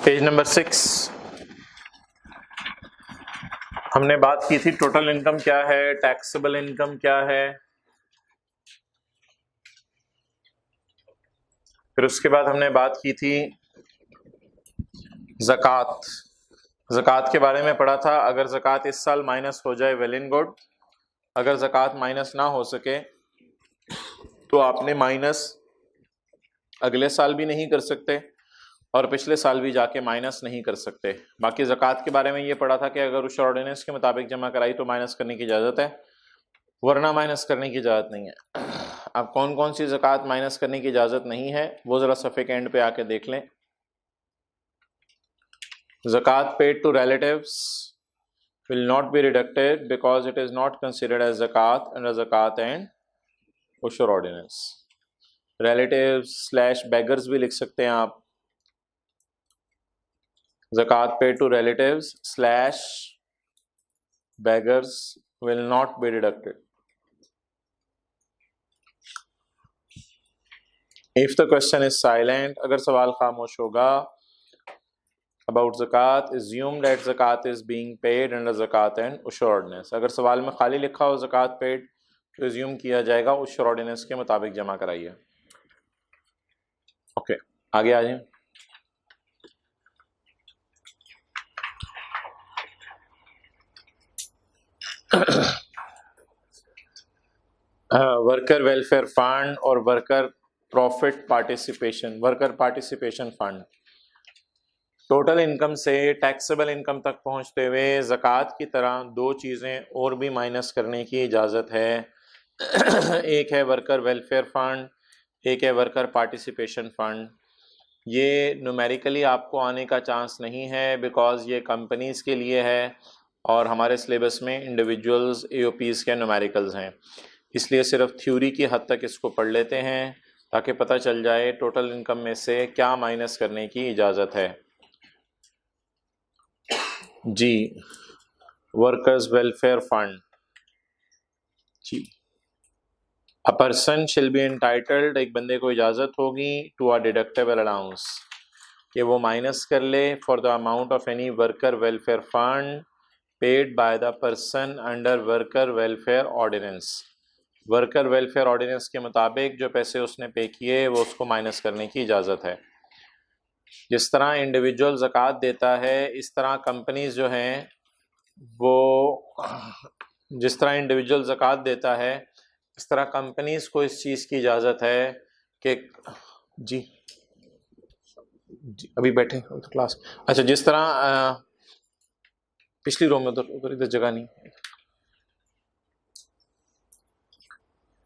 Page number 6 हमने बात की थी टोटल इनकम क्या है, टैक्सेबल इनकम क्या है, फिर उसके बाद हमने बात की थी ज़कात। ज़कात के बारे में पढ़ा था। अगर ज़कात इस साल माइनस हो जाए वेल इन गुड, अगर ज़कात माइनस ना हो सके तो आपने माइनस अगले साल भी नहीं कर सकते और पिछले साल भी जाके माइनस नहीं कर सकते। बाकी ज़कात के बारे में ये पढ़ा था कि अगर उस ऑर्डिनेंस के मुताबिक जमा कराई तो माइनस करने की इजाज़त है, वरना माइनस करने की इजाज़त नहीं है। अब कौन कौन सी ज़कात माइनस करने की इजाज़त नहीं है वो ज़रा सफ़े के एंड पे आके देख लें। ज़कात paid to relatives will not be deducted because it is not considered as zakat under zakat and ushur ordinance. relatives slash beggars भी लिख सकते हैं आप। zakat paid to relatives slash beggars will not be deducted. if the question is silent, अगर सवाल खामोश होगा about zakat, assume that zakat is being paid under zakat and ushur ordinance. अगर सवाल में खाली लिखा हो zakat paid तो assume किया जाएगा उशर ऑर्डिनेंस के मुताबिक जमा कराइए। ओके, आगे आ जाए। वर्कर वेलफेयर फंड और worker profit participation, worker participation fund total income से टैक्सेबल इनकम तक पहुंचते हुए ज़कात की तरह दो चीज़ें और भी माइनस करने की इजाज़त है। एक है वर्कर वेलफेयर फ़ंड, एक है वर्कर पार्टिसिपेशन फ़ंड। ये न्यूमेरिकली आपको आने का चांस नहीं है बिकॉज़ ये कंपनीज़ के लिए है और हमारे सिलेबस में इंडिविजुअल्स एओपीज़ के न्यूमेरिकल्स हैं, इसलिए सिर्फ थ्योरी की हद तक इसको पढ़ लेते हैं ताकि पता चल जाए टोटल इनकम में से क्या माइनस करने की इजाज़त है। जी, वर्कर्स वेलफेयर फंड जी, a person shall be entitled, एक बंदे को इजाज़त होगी टू अ डिडक्टेबल अलाउंस कि वो माइनस कर ले for the amount of any worker welfare fund paid by the person under worker welfare ordinance. Worker welfare ordinance के मुताबिक जो पैसे उसने पे किए वो उसको माइनस करने की इजाज़त है। जिस तरह इंडिविजुअल ज़कात देता है इस तरह कंपनीज जो हैं वो, जिस तरह इंडिविजुअल ज़कात देता है इस तरह कंपनीज को इस चीज़ की इजाज़त है कि जी अभी बैठे तो क्लास, अच्छा जिस तरह पिछली रो में उधर इधर जगह नहीं,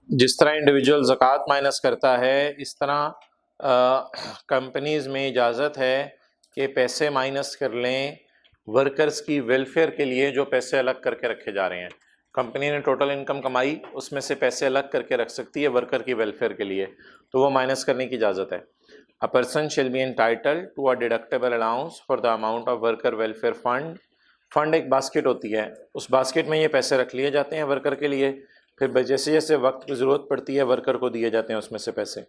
जिस तरह इंडिविजुअल ज़कात माइनस करता है इस तरह कंपनीज में इजाज़त है कि पैसे माइनस कर लें वर्कर्स की वेलफेयर के लिए जो पैसे अलग करके रखे जा रहे हैं। कंपनी ने टोटल इनकम कमाई उसमें से पैसे अलग करके रख सकती है वर्कर की वेलफेयर के लिए, तो वो माइनस करने की इजाज़त है। A person shall be entitled to a deductible allowance for the amount of worker welfare fund. Fund एक बास्केट होती है, उस बास्केट में ये पैसे रख लिए जाते हैं वर्कर के लिए, फिर जैसे जैसे वक्त की ज़रूरत पड़ती है वर्कर को दिए जाते हैं उसमें से पैसे।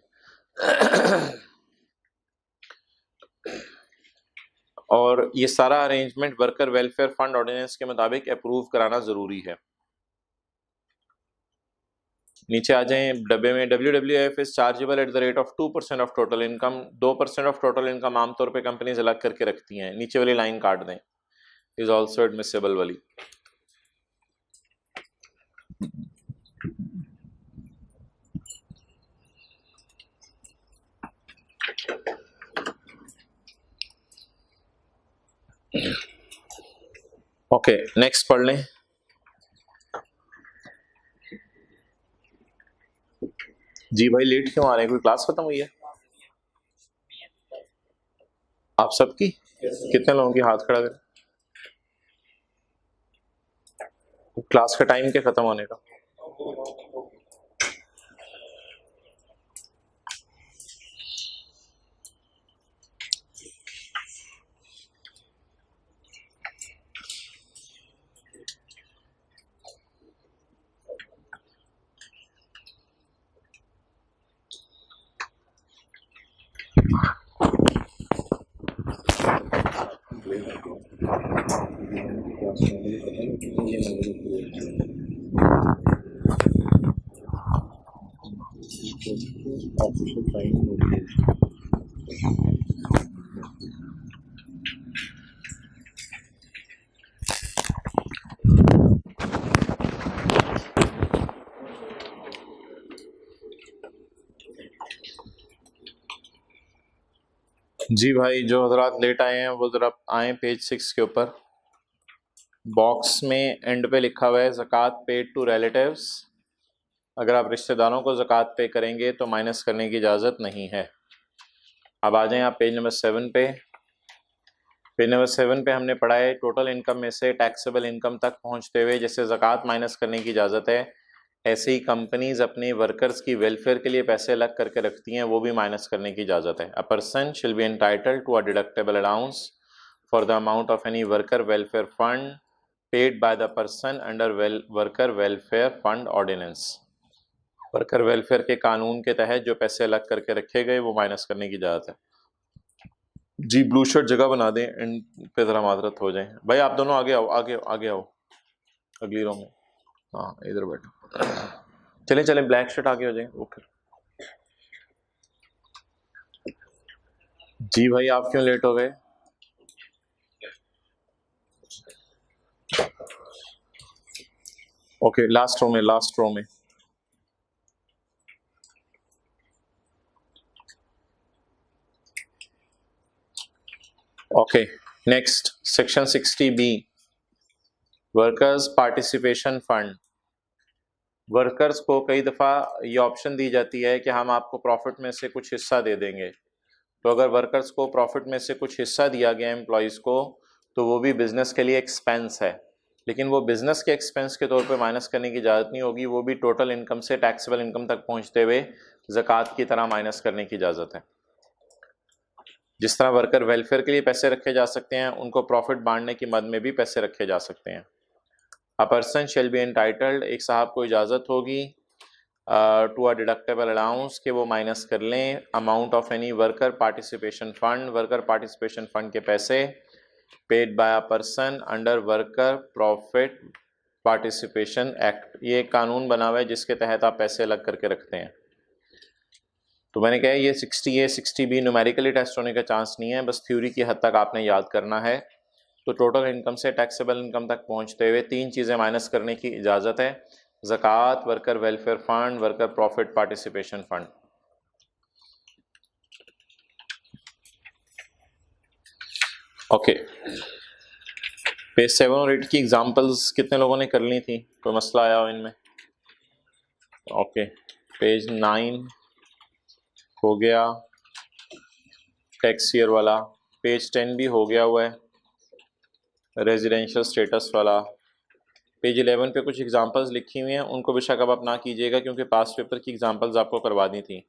और ये सारा arrangement worker welfare fund ordinance के मुताबिक अप्रूव कराना ज़रूरी है। नीचे आ जाएं डब्बे में, WWF is chargeable at the rate of 2% of total income. 2% of total income आमतौर पे कंपनीज अलग करके रखती हैं, नीचे वाली लाइन काट दें, इज ऑल्सो एडमिसेबल वाली। ओके, नेक्स्ट पढ़ लें। जी भाई लेट क्यों आ रहे हैं, कोई क्लास खत्म हुई है आप सबकी? कितने लोगों की हाथ खड़ा करें? क्लास का टाइम क्या खत्म होने का? जी भाई, जो हजरात लेट आए हैं वो ज़रा आए पेज 6 के ऊपर। बॉक्स में एंड पे लिखा हुआ है ज़कात पेड टू रिलेटिव्स। अगर आप रिश्तेदारों को ज़कात पे करेंगे तो माइनस करने की इजाज़त नहीं है। अब आ जाएं आप पेज नंबर 7 पे। पेज नंबर 7 पे हमने पढ़ा है टोटल इनकम में से टैक्सेबल इनकम तक पहुंचते हुए जैसे ज़कात माइनस करने की इजाज़त है, ऐसे ही कंपनीज अपने वर्कर्स की वेलफेयर के लिए पैसे अलग करके रखती हैं, वो भी माइनस करने की इजाज़त है। A person shall be entitled to a deductible allowance for the amount of any worker welfare fund paid by the person under worker welfare fund ordinance. Worker welfare के कानून के तहत जो पैसे अलग करके रखे गए वो माइनस करने की इजाज़त है। जी ब्लू शर्ट जगह बना दें एंड पे ज़रा माजरत हो जाए। भाई आप दोनों आगे आओ, आगे आओ अगली रो में। हाँ इधर बैठो। चले चले ब्लैक शर्ट आगे हो जाए। ओके जी भाई, आप क्यों लेट हो गए? ओके लास्ट रो में, लास्ट रो में। Okay next section 60B workers participation fund. Workers को कई दफ़ा ये ऑप्शन दी जाती है कि हम आपको प्रॉफिट में से कुछ हिस्सा दे देंगे। तो अगर वर्कर्स को प्रॉफिट में से कुछ हिस्सा दिया गया एम्प्लॉयज़ को तो वो भी बिजनेस के लिए एक्सपेंस है, लेकिन वो बिजनेस के एक्सपेंस के तौर पे माइनस करने की इजाज़त नहीं होगी, वो भी टोटल इनकम से टैक्सेबल इनकम तक पहुंचते हुए ज़कात की तरह माइनस करने की इजाज़त है। जिस तरह वर्कर वेलफेयर के लिए पैसे रखे जा सकते हैं, उनको प्रॉफिट बांटने की मद में भी पैसे रखे जा सकते हैं। अ पर्सन शेल बी एंटाइटल्ड, एक साहब को इजाज़त होगी टू अ डिडक्टेबल अलाउंस के वो माइनस कर लें amount of any worker participation fund, worker participation fund के पैसे paid by a person under worker profit participation act. ये एक कानून बना हुआ है जिसके तहत आप पैसे अलग करके रखते हैं। तो मैंने कहा ये 60A 60B न्यूमेरिकली टेस्ट होने का चांस नहीं है, बस थ्योरी की हद तक आपने याद करना है। तो टोटल इनकम से टैक्सेबल इनकम तक पहुंचते हुए तीन चीज़ें माइनस करने की इजाज़त है: ज़कात, worker welfare fund, worker profit participation fund. Okay page 7 और 8 की एग्जांपल्स कितने लोगों ने कर ली थी? कोई मसला आया हो इनमें? ओके पेज 9 हो गया टैक्स ईयर वाला, पेज 10 भी हो गया हुआ है रेजिडेंशियल स्टेटस वाला। पेज 11 पे कुछ एग्जांपल्स लिखी हुई हैं, उनको बेशक अब आप ना कीजिएगा क्योंकि पास पेपर की एग्जांपल्स आपको करवा दी थी।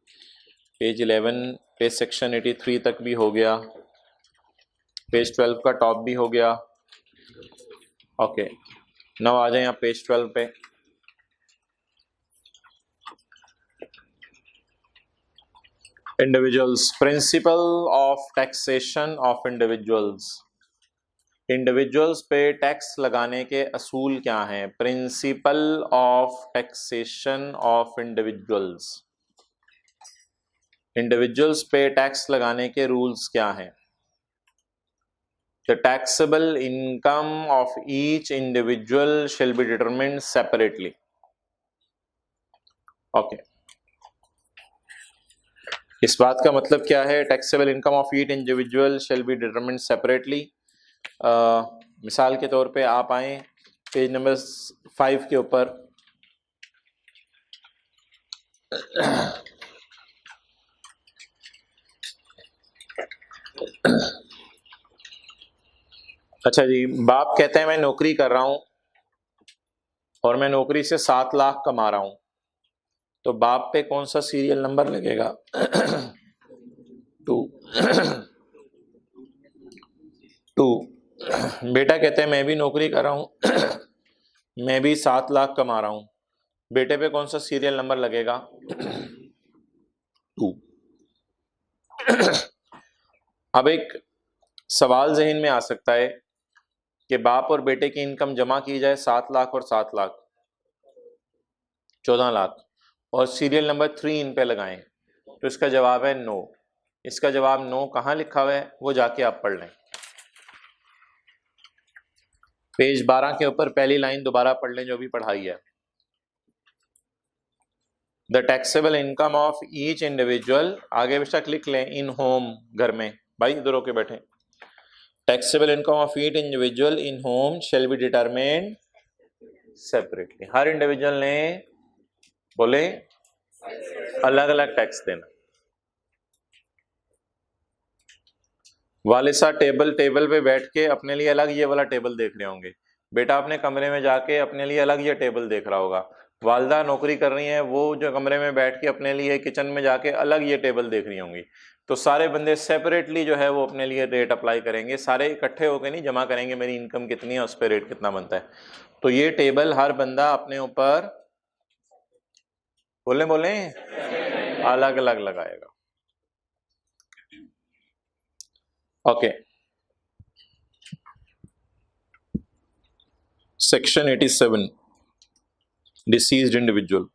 पेज 11 पे सेक्शन 83 तक भी हो गया, पेज 12 का टॉप भी हो गया। ओके नाउ आ जाए आप पेज 12 पे। Individuals, principle of taxation of individuals. Individuals पे टैक्स लगाने के असूल क्या हैं? Principle of taxation of individuals, individuals पे टैक्स लगाने के रूल्स क्या हैं? The taxable income of each individual shall be determined separately. Okay इस बात का मतलब क्या है? Taxable income of each individual shall be determined separately. मिसाल के तौर पे आप आए पेज नंबर 5 के ऊपर। अच्छा जी, बाप कहते हैं मैं नौकरी कर रहा हूं और मैं नौकरी से 7 लाख कमा रहा हूं, तो बाप पे कौन सा सीरियल नंबर लगेगा? 2 2। बेटा कहते हैं मैं भी नौकरी कर रहा हूं मैं भी 7 लाख कमा रहा हूं, बेटे पे कौन सा सीरियल नंबर लगेगा? 2। अब एक सवाल जहन में आ सकता है कि बाप और बेटे की इनकम जमा की जाए 7 लाख और 7 लाख 14 लाख, और सीरियल नंबर 3 इन पे लगाएं, तो इसका जवाब है नो। इसका जवाब नो कहाँ लिखा हुआ है वो जाके आप पढ़ लें। पेज 12 के ऊपर पहली लाइन दोबारा पढ़ लें जो भी पढ़ाई है। The taxable income of each individual, आगे बेशक लिख लें इन होम, घर में, भाई इधर होके बैठे। Taxable income of each individual in home shall be determined separately. Her individual ने बोले अलग अलग टैक्स देना। वालिसा टेबल पे बैठ के अपने लिए अलग ये वाला टेबल देख रहे होंगे, बेटा अपने कमरे में जाके अपने लिए अलग ये टेबल देख रहा होगा, वालदा नौकरी कर रही हैं वो जो कमरे में बैठ के अपने लिए किचन में जाके अलग ये टेबल देख रही होंगी। तो सारे बंदे सेपरेटली जो है वो अपने लिए रेट अप्लाई करेंगे, सारे इकट्ठे होकर नहीं जमा करेंगे मेरी इनकम कितनी है उस पर रेट कितना बनता है। तो ये टेबल हर बंदा अपने ऊपर बोले अलग अलग लगाएगा। Okay, section 87 deceased individual.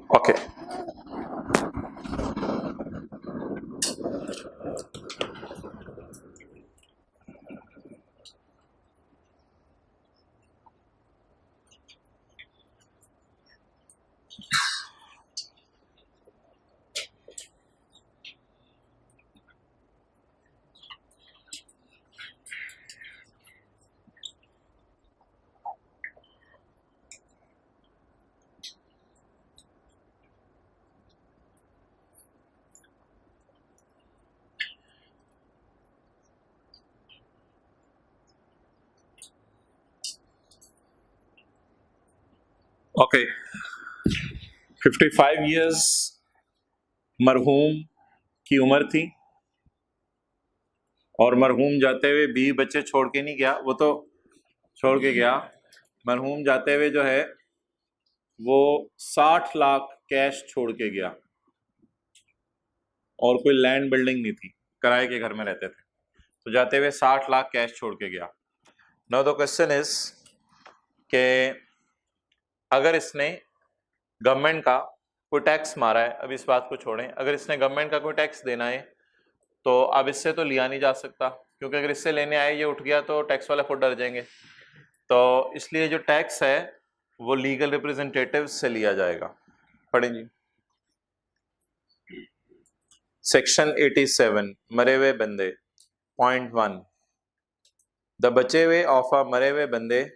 Okay, okay 55 years मरहूम की उम्र थी, और मरहूम जाते हुए 20 बच्चे छोड़ के नहीं गया, वो तो छोड़ के गया। मरहूम जाते हुए जो है वो 60 लाख कैश छोड़ के गया, और कोई लैंड बिल्डिंग नहीं थी, किराए के घर में रहते थे, तो जाते हुए 60 लाख कैश छोड़ के गया। नाउ द क्वेश्चन इज के अगर इसने गवर्नमेंट का कोई टैक्स मारा है, अब इस बात को छोड़ें, अगर इसने गवर्नमेंट का कोई टैक्स देना है तो अब इससे तो लिया नहीं जा सकता, क्योंकि अगर इससे लेने आए ये उठ गया तो टैक्स वाले खुद डर जाएंगे। तो इसलिए जो टैक्स है वो लीगल रिप्रेजेंटेटिव से लिया जाएगा। पढ़ें जी, सेक्शन 87 मरे हुए बंदे, पॉइंट 1, द बचे हुए ऑफ अ मरे हुए बंदे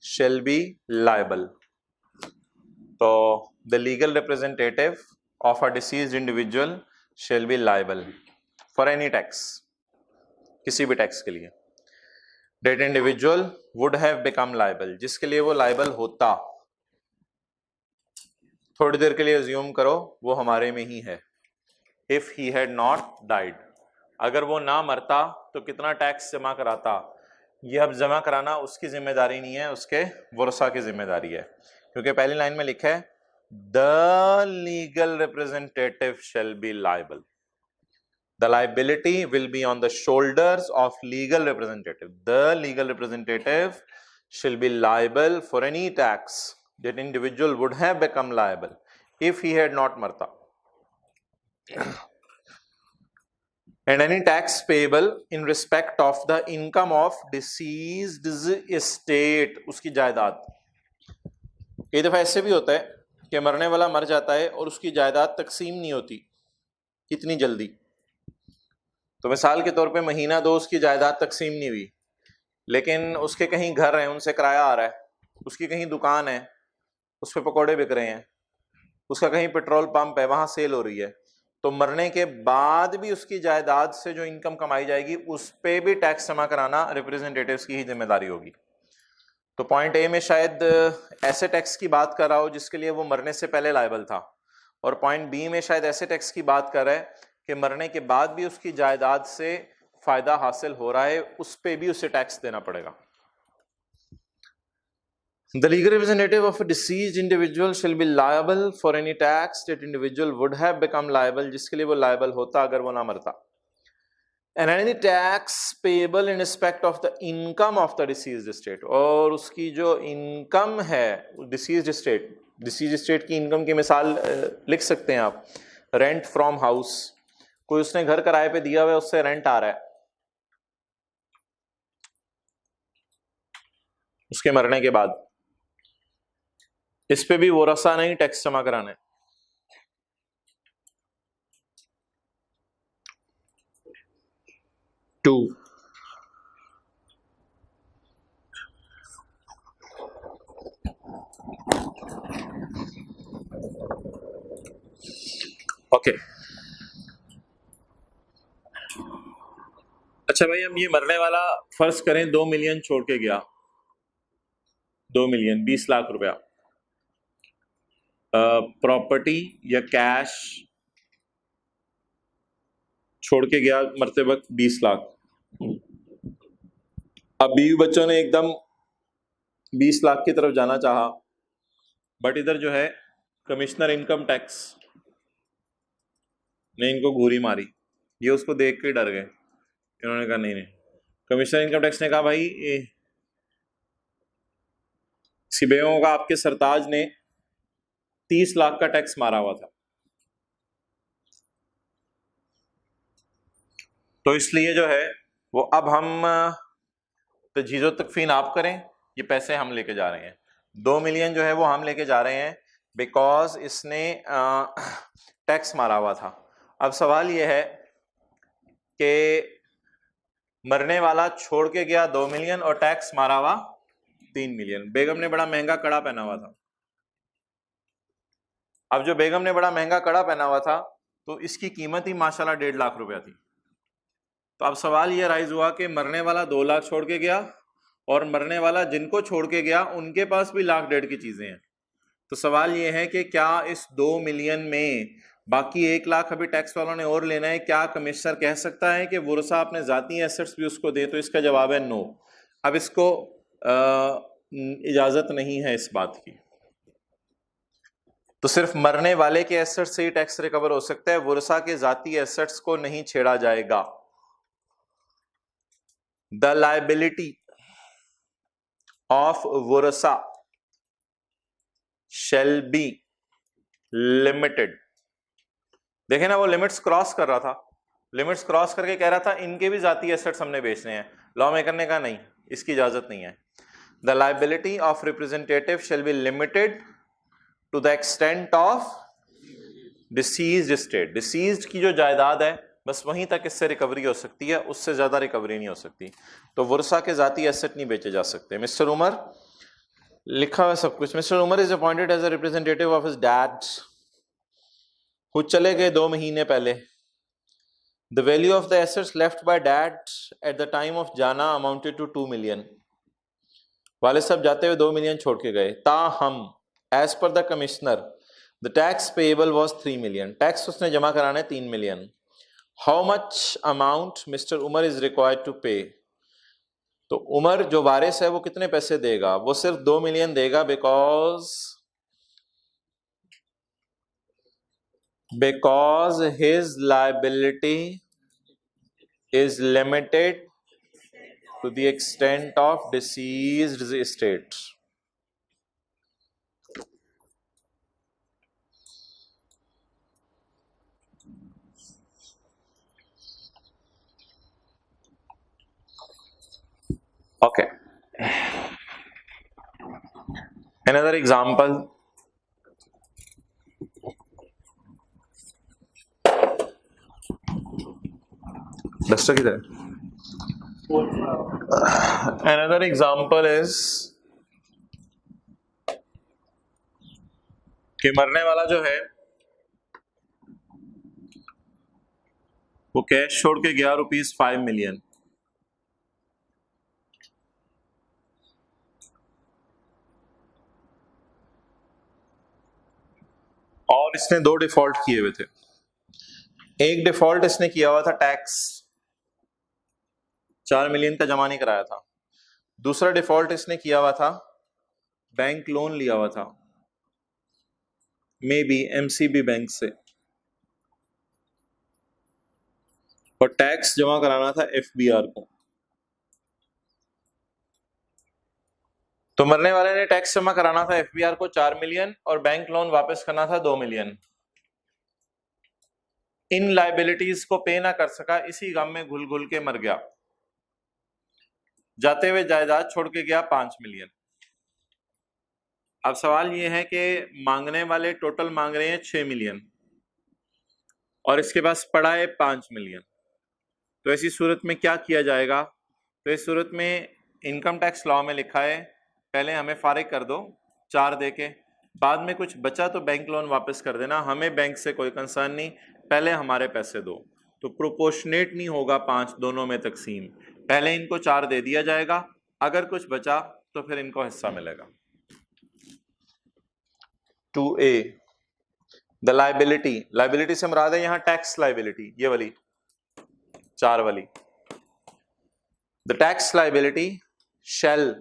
शेल बी लायबल। तो the legal representative of a deceased individual shall be liable for any tax, किसी भी टैक्स के लिए। That individual would have become liable, जिसके लिए वो लायबल होता, थोड़ी देर के लिए अज्यूम करो वो हमारे में ही है। If he had not died, अगर वो ना मरता तो कितना टैक्स जमा कराता, ये अब जमा कराना उसकी जिम्मेदारी नहीं है, उसके वरसा की जिम्मेदारी है, क्योंकि पहली लाइन में लिखा है the legal representative shell be liable. The liability will be on the shoulders of legal representative. The legal representative shall be liable for any tax that individual would have become liable if he had not marta. And any tax payable in respect of the income of deceased estate, उसकी जायदाद। कई दफा ऐसे भी होता है कि मरने वाला मर जाता है और उसकी जायदाद तकसीम नहीं होती इतनी जल्दी। तो मिसाल के तौर पे महीना 2 उसकी जायदाद तकसीम नहीं हुई, लेकिन उसके कहीं घर है, उनसे किराया आ रहा है, उसकी कहीं दुकान है, उस पर पकौड़े बिक रहे हैं, उसका कहीं पेट्रोल पंप है, वहां सेल हो रही है, तो मरने के बाद भी उसकी जायदाद से जो इनकम कमाई जाएगी उस पर भी टैक्स जमा कराना रिप्रेजेंटेटिव्स की ही जिम्मेदारी होगी। तो पॉइंट ए में शायद ऐसे टैक्स की बात कर रहा हो जिसके लिए वो मरने से पहले लायबल था, और पॉइंट बी में शायद ऐसे टैक्स की बात कर रहा है कि मरने के बाद भी उसकी जायदाद से फायदा हासिल हो रहा है, उस पे भी उसे टैक्स देना पड़ेगा। The legal representative of a deceased individual shall be liable for any tax that individual would have become liable, जिसके लिए वो liable होता अगर वो ना मरता। And any tax payable in respect of the income of the deceased state, और उसकी जो इनकम है डिसीज्ड स्टेट की इनकम की मिसाल लिख सकते हैं आप। रेंट फ्रॉम हाउस, कोई उसने घर किराए पे दिया हुआ है, उससे रेंट आ रहा है, उसके मरने के बाद इस पे भी वो रसा नहीं टैक्स जमा कराना है। Two, okay. अच्छा भाई, हम ये मरने वाला फर्ज करें 2 मिलियन छोड़ के गया, 2 मिलियन 20 लाख रुपया प्रॉपर्टी या कैश छोड़ के गया मरते वक्त 20 लाख। अब बीवी बच्चों ने एकदम 20 लाख की तरफ जाना चाहा, बट इधर जो है कमिश्नर इनकम टैक्स ने इनको घूरी मारी, ये उसको देख के डर गए। इन्होंने कहा नहीं नहीं, कमिश्नर इनकम टैक्स ने कहा भाई सिबेओं का आपके सरताज ने 30 लाख का टैक्स मारा हुआ था, तो इसलिए जो है वो अब हम तजीज़ो तकफीन आप करें, ये पैसे हम लेके जा रहे हैं। 2 मिलियन जो है वो हम लेके जा रहे हैं बिकॉज इसने टैक्स मारा हुआ था। अब सवाल ये है कि मरने वाला छोड़ के गया 2 मिलियन और टैक्स मारा हुआ 3 मिलियन। बेगम ने बड़ा महंगा कड़ा पहना हुआ था। अब जो बेगम ने बड़ा महंगा कड़ा पहना हुआ था तो इसकी कीमत ही माशाल्लाह 1.5 लाख रुपया थी। तो अब सवाल ये राइज हुआ कि मरने वाला 2 लाख छोड़ के गया और मरने वाला जिनको छोड़ के गया उनके पास भी 1.5 लाख की चीजें हैं। तो सवाल ये है कि क्या इस 2 मिलियन में बाकी 1 लाख अभी टैक्स वालों ने और लेना है? क्या कमिश्नर कह सकता है कि वुरसा अपने जाती एसेट्स भी उसको दे? तो इसका जवाब है नो। अब इसको इजाजत नहीं है इस बात की। तो सिर्फ मरने वाले के एसेट्स से ही टैक्स रिकवर हो सकता है, वुरसा के जाती एसेट्स को नहीं छेड़ा जाएगा। द लायबिलिटी ऑफ वुरसा शैल बी लिमिटेड। देखे ना, वो लिमिट्स क्रॉस कर रहा था, लिमिट्स क्रॉस करके कह रहा था इनके भी जाती एसेट्स हमने बेचने हैं। लॉ मेकर ने कहा नहीं, इसकी इजाजत नहीं है। The liability of representative shall be limited to the extent of deceased estate. Deceased की जो जायदाद है बस वहीं तक इससे रिकवरी हो सकती है, उससे ज्यादा रिकवरी नहीं हो सकती। तो वुरसा के जाती एसेट नहीं बेचे जा सकते। मिस्टर उमर लिखा हुआ सब कुछ। Mister Umar is appointed as a representative of his dad, खुद चले गए 2 महीने पहले। The value of the assets left by dad at the time of जाना amounted to 2 million. वाले साहब जाते हुए 2 मिलियन छोड़ के गए। ताहम as per the commissioner the tax payable was 3 million. Tax उसने जमा कराना है 3 million. How much amount Mr. Umar is required to pay? तो उमर जो वारिस है वो कितने पैसे देगा? वो सिर्फ 2 मिलियन देगा because his liability is limited to the extent of deceased estate. Okay. Another example. Duster किधर है? Another example is कि मरने वाला जो है वो कैश छोड़ के गया ₹5 मिलियन। और इसने 2 डिफॉल्ट किए हुए थे। एक डिफॉल्ट इसने किया हुआ था टैक्स, 4 मिलियन का जमा नहीं कराया था। दूसरा डिफॉल्ट इसने किया हुआ था बैंक लोन लिया हुआ था, मे बी एमसीबी बैंक से, और टैक्स जमा कराना था एफबीआर को। तो मरने वाले ने टैक्स जमा कराना था एफबीआर को 4 मिलियन और बैंक लोन वापस करना था 2 मिलियन। इन लाइबिलिटीज को पे ना कर सका, इसी गम में घुल घुल के मर गया। जाते हुए जायदाद छोड़ के गया 5 मिलियन। अब सवाल ये है कि मांगने वाले टोटल मांग रहे हैं 6 मिलियन और इसके पास पड़ा है 5 मिलियन। तो ऐसी सूरत में क्या किया जाएगा? तो इस सूरत में इनकम टैक्स लॉ में लिखा है पहले हमें फारिग कर दो 4 दे के, बाद में कुछ बचा तो बैंक लोन वापस कर देना, हमें बैंक से कोई कंसर्न नहीं, पहले हमारे पैसे दो। तो प्रोपोर्शनेट नहीं होगा 5 दोनों में तकसीम, पहले इनको 4 दे दिया जाएगा, अगर कुछ बचा तो फिर इनको हिस्सा मिलेगा। 2A द लाइबिलिटी से मुराद है यहां टैक्स लाइबिलिटी, ये वाली 4 वाली। The tax liability shall,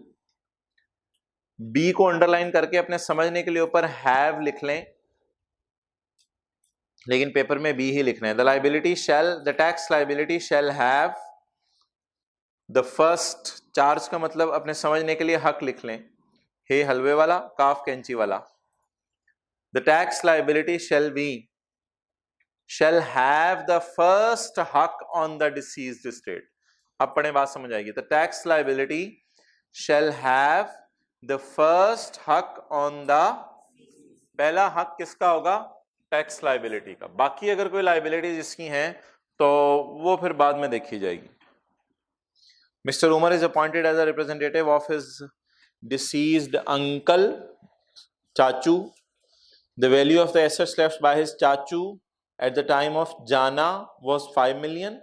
be को अंडरलाइन करके अपने समझने के लिए ऊपर हैव लिख लें, लेकिन पेपर में बी ही लिखना है। The tax liability shall have the first, charge का मतलब अपने समझने के लिए हक लिख लें, हे हलवे वाला, काफ कैंची वाला। The tax liability shall have the first हक on the deceased estate। अब पढ़े बात समझ आएगी। The tax liability shall have the first हक on the, पहला हक किसका होगा? टैक्स लाइबिलिटी का। बाकी अगर कोई लाइबिलिटी जिसकी हैं तो वो फिर बाद में देखी जाएगी। Mr. Umar is appointed as a representative of his deceased uncle, चाचू। The value of the assets left by his chachu at the time of Jana was 5 million.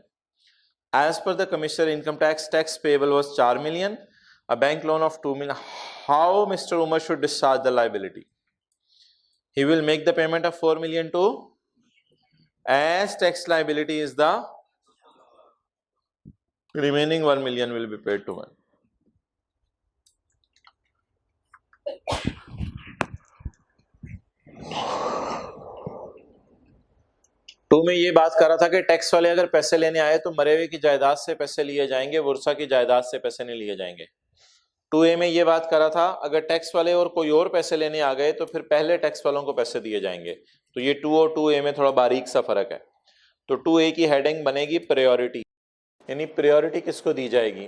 As per the Commissioner income tax payable was 4 million. A bank loan of 2 million. How Mr. Umar should discharge the liability? He will make the payment of 4 million to, as tax liability is the remaining 1 million will be paid to one. Two में ये बात कर रहा था कि tax वाले अगर पैसे लेने आए तो मरे हुए की जायदाद से पैसे लिए जाएंगे, वर्सा की जायदाद से पैसे नहीं लिए जाएंगे। 2A में ये बात कर रहा था अगर टैक्स वाले और कोई और पैसे लेने आ गए तो फिर पहले टैक्स वालों को पैसे दिए जाएंगे। तो ये 2 और 2A में थोड़ा बारीक सा फर्क है। तो 2A की हेडिंग बनेगी प्रायोरिटी, यानी प्रायोरिटी किसको दी जाएगी?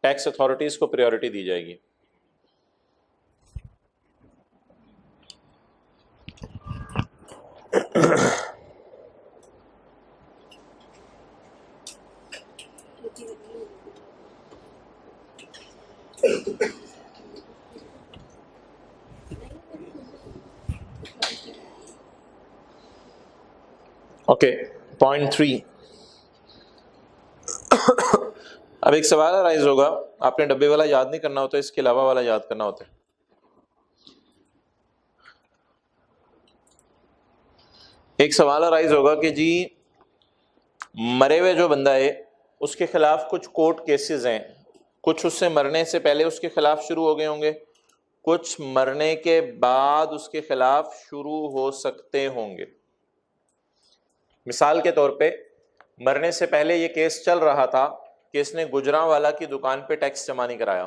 टैक्स अथॉरिटीज को प्रायोरिटी दी जाएगी। Okay, point 3। अब एक सवाल अराइज होगा, आपने डब्बे वाला याद नहीं करना होता, इसके अलावा वाला याद करना होता है। एक सवाल अराइज होगा कि जी मरे हुए जो बंदा है उसके खिलाफ कुछ कोर्ट केसेस हैं, कुछ उससे मरने से पहले उसके खिलाफ शुरू हो गए होंगे, कुछ मरने के बाद उसके खिलाफ शुरू हो सकते होंगे। मिसाल के तौर पे मरने से पहले ये केस चल रहा था कि इसने गुजरांवाला की दुकान पे टैक्स जमा नहीं कराया।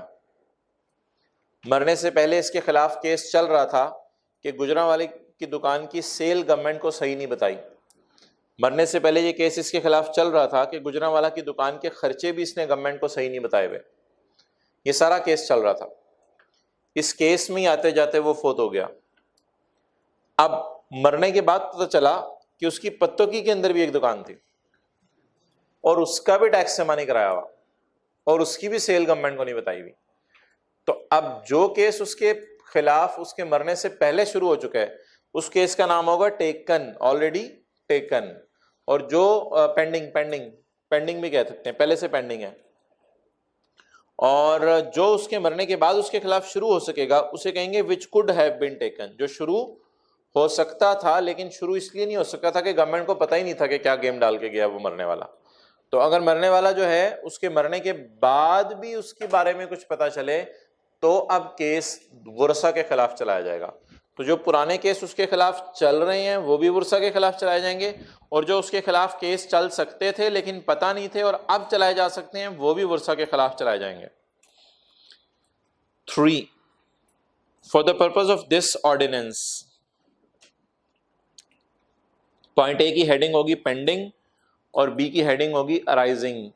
मरने से पहले इसके खिलाफ केस चल रहा था कि गुजरांवाले की दुकान की सेल गवर्नमेंट को सही नहीं बताई। मरने से पहले ये केस इसके खिलाफ चल रहा था कि गुजरांवाला की दुकान के खर्चे भी इसने गवर्नमेंट को सही नहीं बताए हुए। ये सारा केस चल रहा था। इस केस में आते जाते वो फोत हो गया। अब मरने के बाद पता चला कि उसकी पत्तोकी के अंदर भी एक दुकान थी और उसका भी टैक्स जमा नहीं कराया हुआ और उसकी भी सेल गवर्नमेंट को नहीं बताई हुई। तो अब जो केस उसके खिलाफ उसके मरने से पहले शुरू हो चुका है उस केस का नाम होगा टेकन, ऑलरेडी टेकन। और जो पेंडिंग भी कह सकते हैं, पहले से पेंडिंग है। और जो उसके मरने के बाद उसके खिलाफ शुरू हो सकेगा उसे कहेंगे which could have been taken, जो शुरू हो सकता था लेकिन शुरू इसलिए नहीं हो सकता था कि गवर्नमेंट को पता ही नहीं था कि क्या गेम डाल के गया वो मरने वाला। तो अगर मरने वाला जो है उसके मरने के बाद भी उसके बारे में कुछ पता चले तो अब केस वर्सा के खिलाफ चलाया जाएगा। तो जो पुराने केस उसके खिलाफ चल रहे हैं वो भी वर्सा के खिलाफ चलाए जाएंगे, और जो उसके खिलाफ केस चल सकते थे लेकिन पता नहीं थे और अब चलाए जा सकते हैं वो भी वर्सा के खिलाफ चलाए जाएंगे। 3. For the purpose of this ordinance, point A की हेडिंग होगी पेंडिंग और बी की हेडिंग होगी अराइजिंग।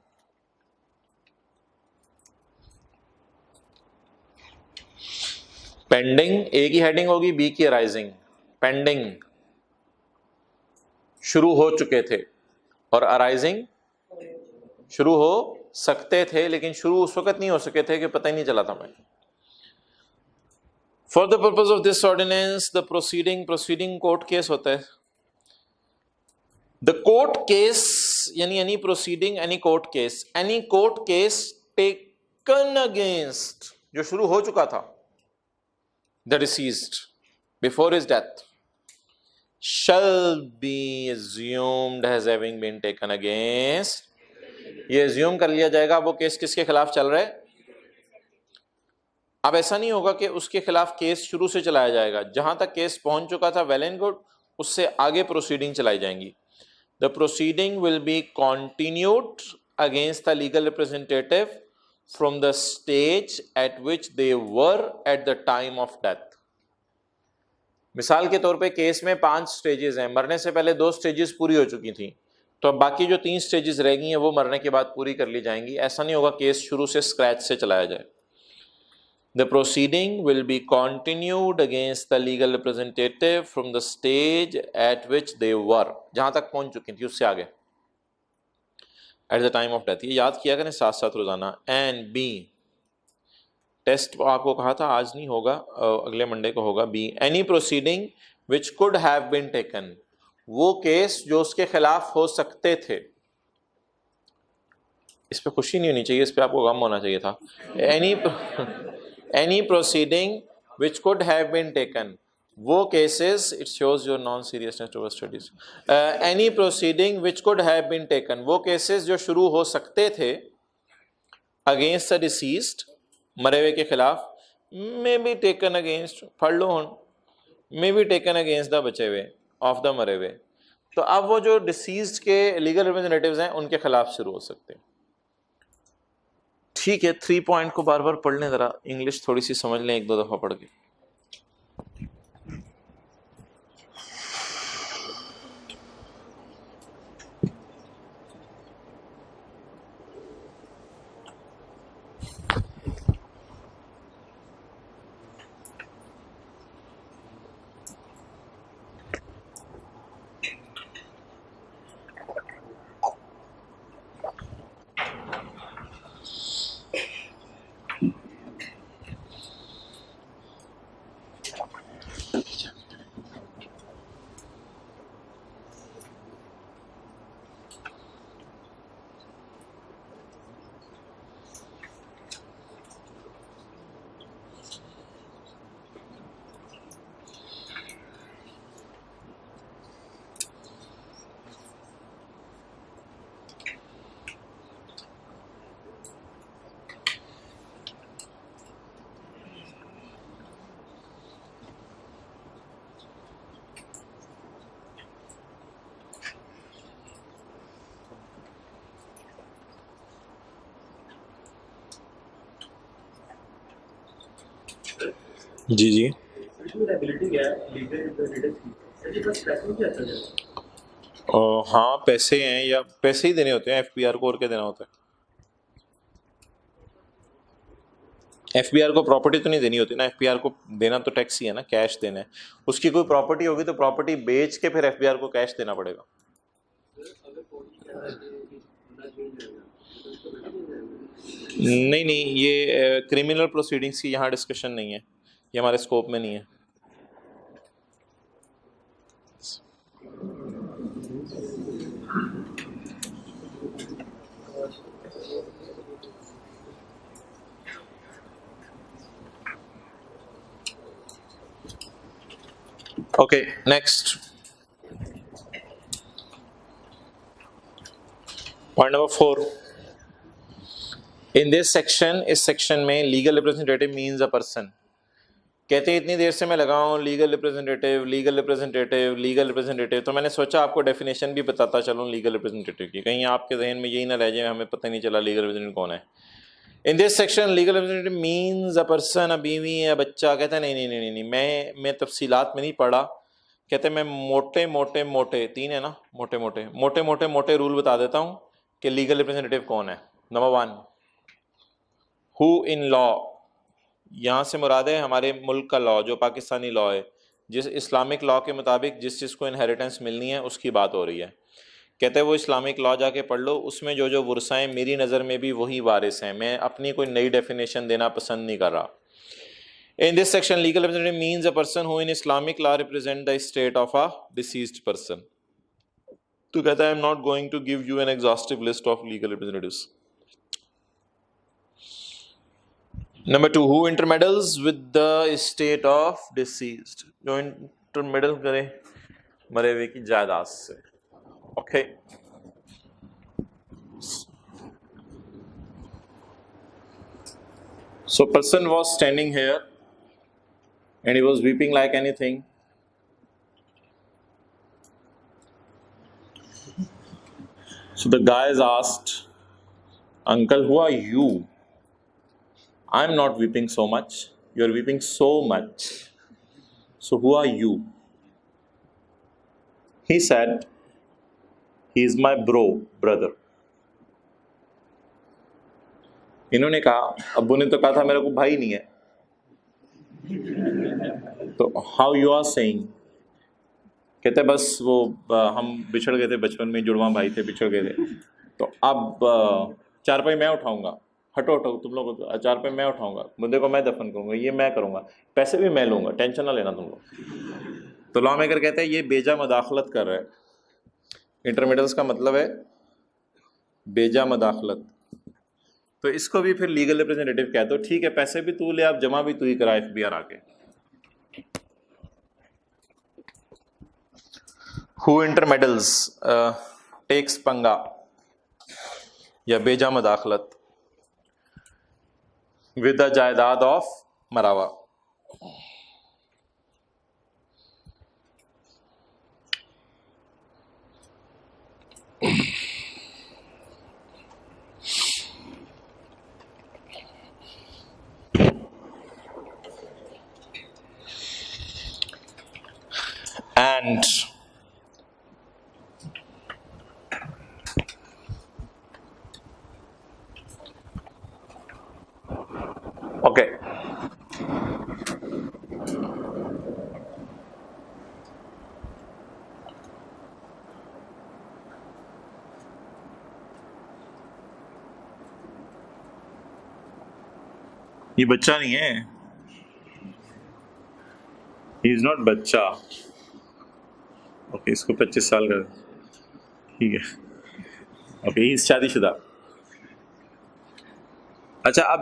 पेंडिंग ए की हेडिंग होगी, बी की अराइजिंग। पेंडिंग शुरू हो चुके थे और अराइजिंग शुरू हो सकते थे लेकिन शुरू उस वक्त नहीं हो सके थे कि पता ही नहीं चला था मैं। For the purpose of this ordinance the proceeding court case होता है। द कोर्ट केस यानी any proceeding, any court case taken against, जो शुरू हो चुका था, the deceased before his death, shall be assumed as having been taken against, ये assume कर लिया जाएगा वो केस किसके खिलाफ चल रहा है। अब ऐसा नहीं होगा कि उसके खिलाफ केस शुरू से चलाया जाएगा, जहां तक केस पहुंच चुका था वेल एंड गुड, उससे आगे प्रोसीडिंग चलाई जाएंगी। The proceeding will be continued against the legal representative from the stage at which they were at the time of death. मिसाल के तौर पे केस में 5 स्टेजेस हैं, मरने से पहले 2 स्टेजेस पूरी हो चुकी थी, तो अब बाकी जो 3 स्टेजेस रह गई हैं वो मरने के बाद पूरी कर ली जाएंगी। ऐसा नहीं होगा केस शुरू से स्क्रैच से चलाया जाए। The proceeding will be continued against the legal representative from the stage at which they were, जहां तक पहुंच चुकी थी उससे आगे, at the time of death. ये याद किया करें साथ साथ रोजाना। एंड बी, टेस्ट आपको कहा था आज नहीं होगा, अगले मंडे को होगा। B, any proceeding which could have been taken, वो केस जो उसके खिलाफ हो सकते थे। इस पे खुशी नहीं होनी चाहिए, इस पे आपको गम होना चाहिए था। Any proceeding which could have been taken, वो cases, it shows your non seriousness towards studies. Any proceeding which could have been taken, वो केसेस जो शुरू हो सकते थे अगेंस्ट द डिसीज्ड, मरे हुए के खिलाफ, मे बी टेकन अगेंस्ट, पढ़ लो हूँ, may be taken against the बचे हुए ऑफ द मरे हुए। तो अब वो जो डिसीज्ड के लीगल रिप्रेजेंटेटिव्स हैं उनके खिलाफ शुरू हो सकते हैं। ठीक है, 3 पॉइंट को बार बार पढ़ लें, जरा इंग्लिश थोड़ी सी समझ लें 1-2 दफा पढ़ के। जी जी, हाँ पैसे हैं, या पैसे ही देने होते हैं एफपीआर को, और क्या देना होता है। एफबीआर को प्रॉपर्टी तो नहीं देनी होती ना, एफबीआर को देना तो टैक्स ही है ना, कैश देना है। उसकी कोई प्रॉपर्टी होगी तो प्रॉपर्टी बेच के फिर एफबीआर को कैश देना पड़ेगा। नहीं नहीं, ये क्रिमिनल प्रोसीडिंग्स की यहाँ डिस्कशन नहीं है, ये हमारे स्कोप में नहीं है। Okay, next. Point number 4. In this section, इस section में legal representative means a person. कहते हैं इतनी देर से मैं लगा हूँ legal representative legal representative legal representative, तो मैंने सोचा आपको डेफिनेशन भी बताता चलूँ लीगल रिप्रेजेंटेटिव की, कहीं आपके जहन में यही ना रह जाए हमें पता नहीं चला लीगल रिप्रेजेंटेटिव कौन है। In this section legal representative means a person, a बीवी, अ बच्चा। कहते हैं नहीं नहीं नहीं नहीं, मैं तफसीलात में नहीं पढ़ा। कहते हैं मैं मोटे मोटे मोटे तीन है ना, मोटे मोटे मोटे मोटे मोटे रूल बता देता हूँ कि लीगल रिप्रेजेंटेटिव कौन है। नंबर 1, हु इन लॉ, यहाँ से मुराद है हमारे मुल्क का लॉ, जो पाकिस्तानी लॉ है, जिस इस्लामिक लॉ के मुताबिक जिस चीज़ को इनहेरिटेंस मिलनी है उसकी बात हो रही है। कहते हैं वो इस्लामिक लॉ जाके पढ़ लो, उसमें जो जो वर्साएँ मेरी नज़र में भी वही वारिस हैं, मैं अपनी कोई नई डेफिनेशन देना पसंद नहीं कर रहा। In this section, legal representative means a person who in Islamic law represent the state of a deceased person. तो कहता है I am not going to give you an exhaustive list of legal representatives. Number 2, who intermeddles with the estate of deceased. जो intermeddle करे मरे हुए की जायदाद से. Okay. So person was standing here and he was weeping like anything. So the guy is asked, uncle, who are you? I'm not weeping so much. You're weeping so much. So who are you? He said, he is my brother. इन्होंने कहा, अब्बू ने तो कहा था मेरे को भाई नहीं है, तो हाउ यू आर सेइंग? कहते बस वो हम बिछड़ गए थे बचपन में, जुड़वा भाई थे, बिछड़ गए थे, तो अब चारपाई मैं उठाऊंगा, हटो हटो तुम लोग, चारपाई मैं उठाऊंगा, मुद्दे को मैं दफन करूंगा, ये मैं करूंगा, पैसे भी मैं लूंगा, टेंशन ना लेना तुम लोग। तो लॉ मेकर कहते हैं ये बेजा मदाखलत कर रहा है। इंटरमीडियट्स का मतलब है बेजा मदाखलत, तो इसको भी फिर लीगल रिप्रेजेंटेटिव कहते हो। ठीक है, पैसे भी तू ले, आप जमा भी तू ही करा FBR आके। हु इंटरमेडल्स टेक्स पंगा या बेजा मदाखलत विद द जायदाद ऑफ मरावा। And okay, ये बच्चा नहीं है, ही इज नॉट बच्चा। ओके, इसको 25 साल का, ठीक है, ओके, ही शादीशुदा। अच्छा, अब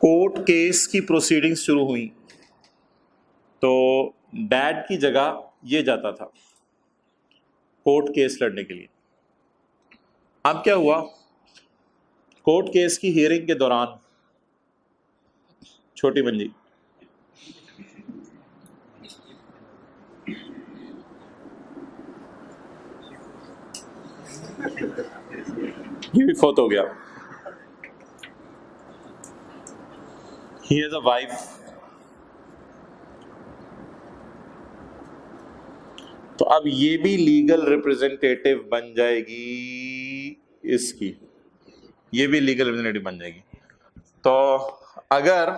कोर्ट केस की प्रोसीडिंग्स शुरू हुई तो डैड की जगह ये जाता था कोर्ट केस लड़ने के लिए। अब क्या हुआ, कोर्ट केस की हियरिंग के दौरान छोटी बंजी ये भी फौत हो गया, ही हैज अ वाइफ, तो अब ये भी लीगल रिप्रेजेंटेटिव बन जाएगी इसकी, ये भी लीगल रिप्रेजेंटेटिव बन जाएगी। तो अगर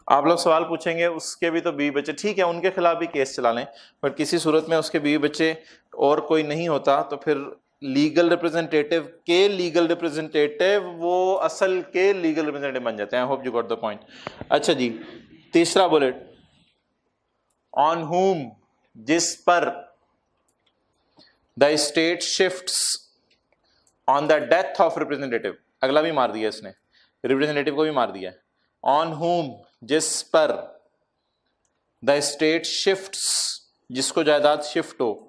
आप लोग सवाल पूछेंगे उसके भी तो बीवी बच्चे, ठीक है, उनके खिलाफ भी केस चला लें, बट किसी सूरत में उसके बीवी बच्चे और कोई नहीं होता तो फिर लीगल रिप्रेजेंटेटिव के लीगल रिप्रेजेंटेटिव वो असल के लीगल रिप्रेजेंटेटिव बन जाते हैं। I hope you got the point. अच्छा जी, तीसरा बुलेट, ऑन हुम, जिस पर, the state shifts on the death of representative, अगला भी मार दिया इसने, रिप्रेजेंटेटिव को भी मार दिया। ऑन हुम, जिस पर, द स्टेट शिफ्ट्स, जिसको जायदाद शिफ्ट हो,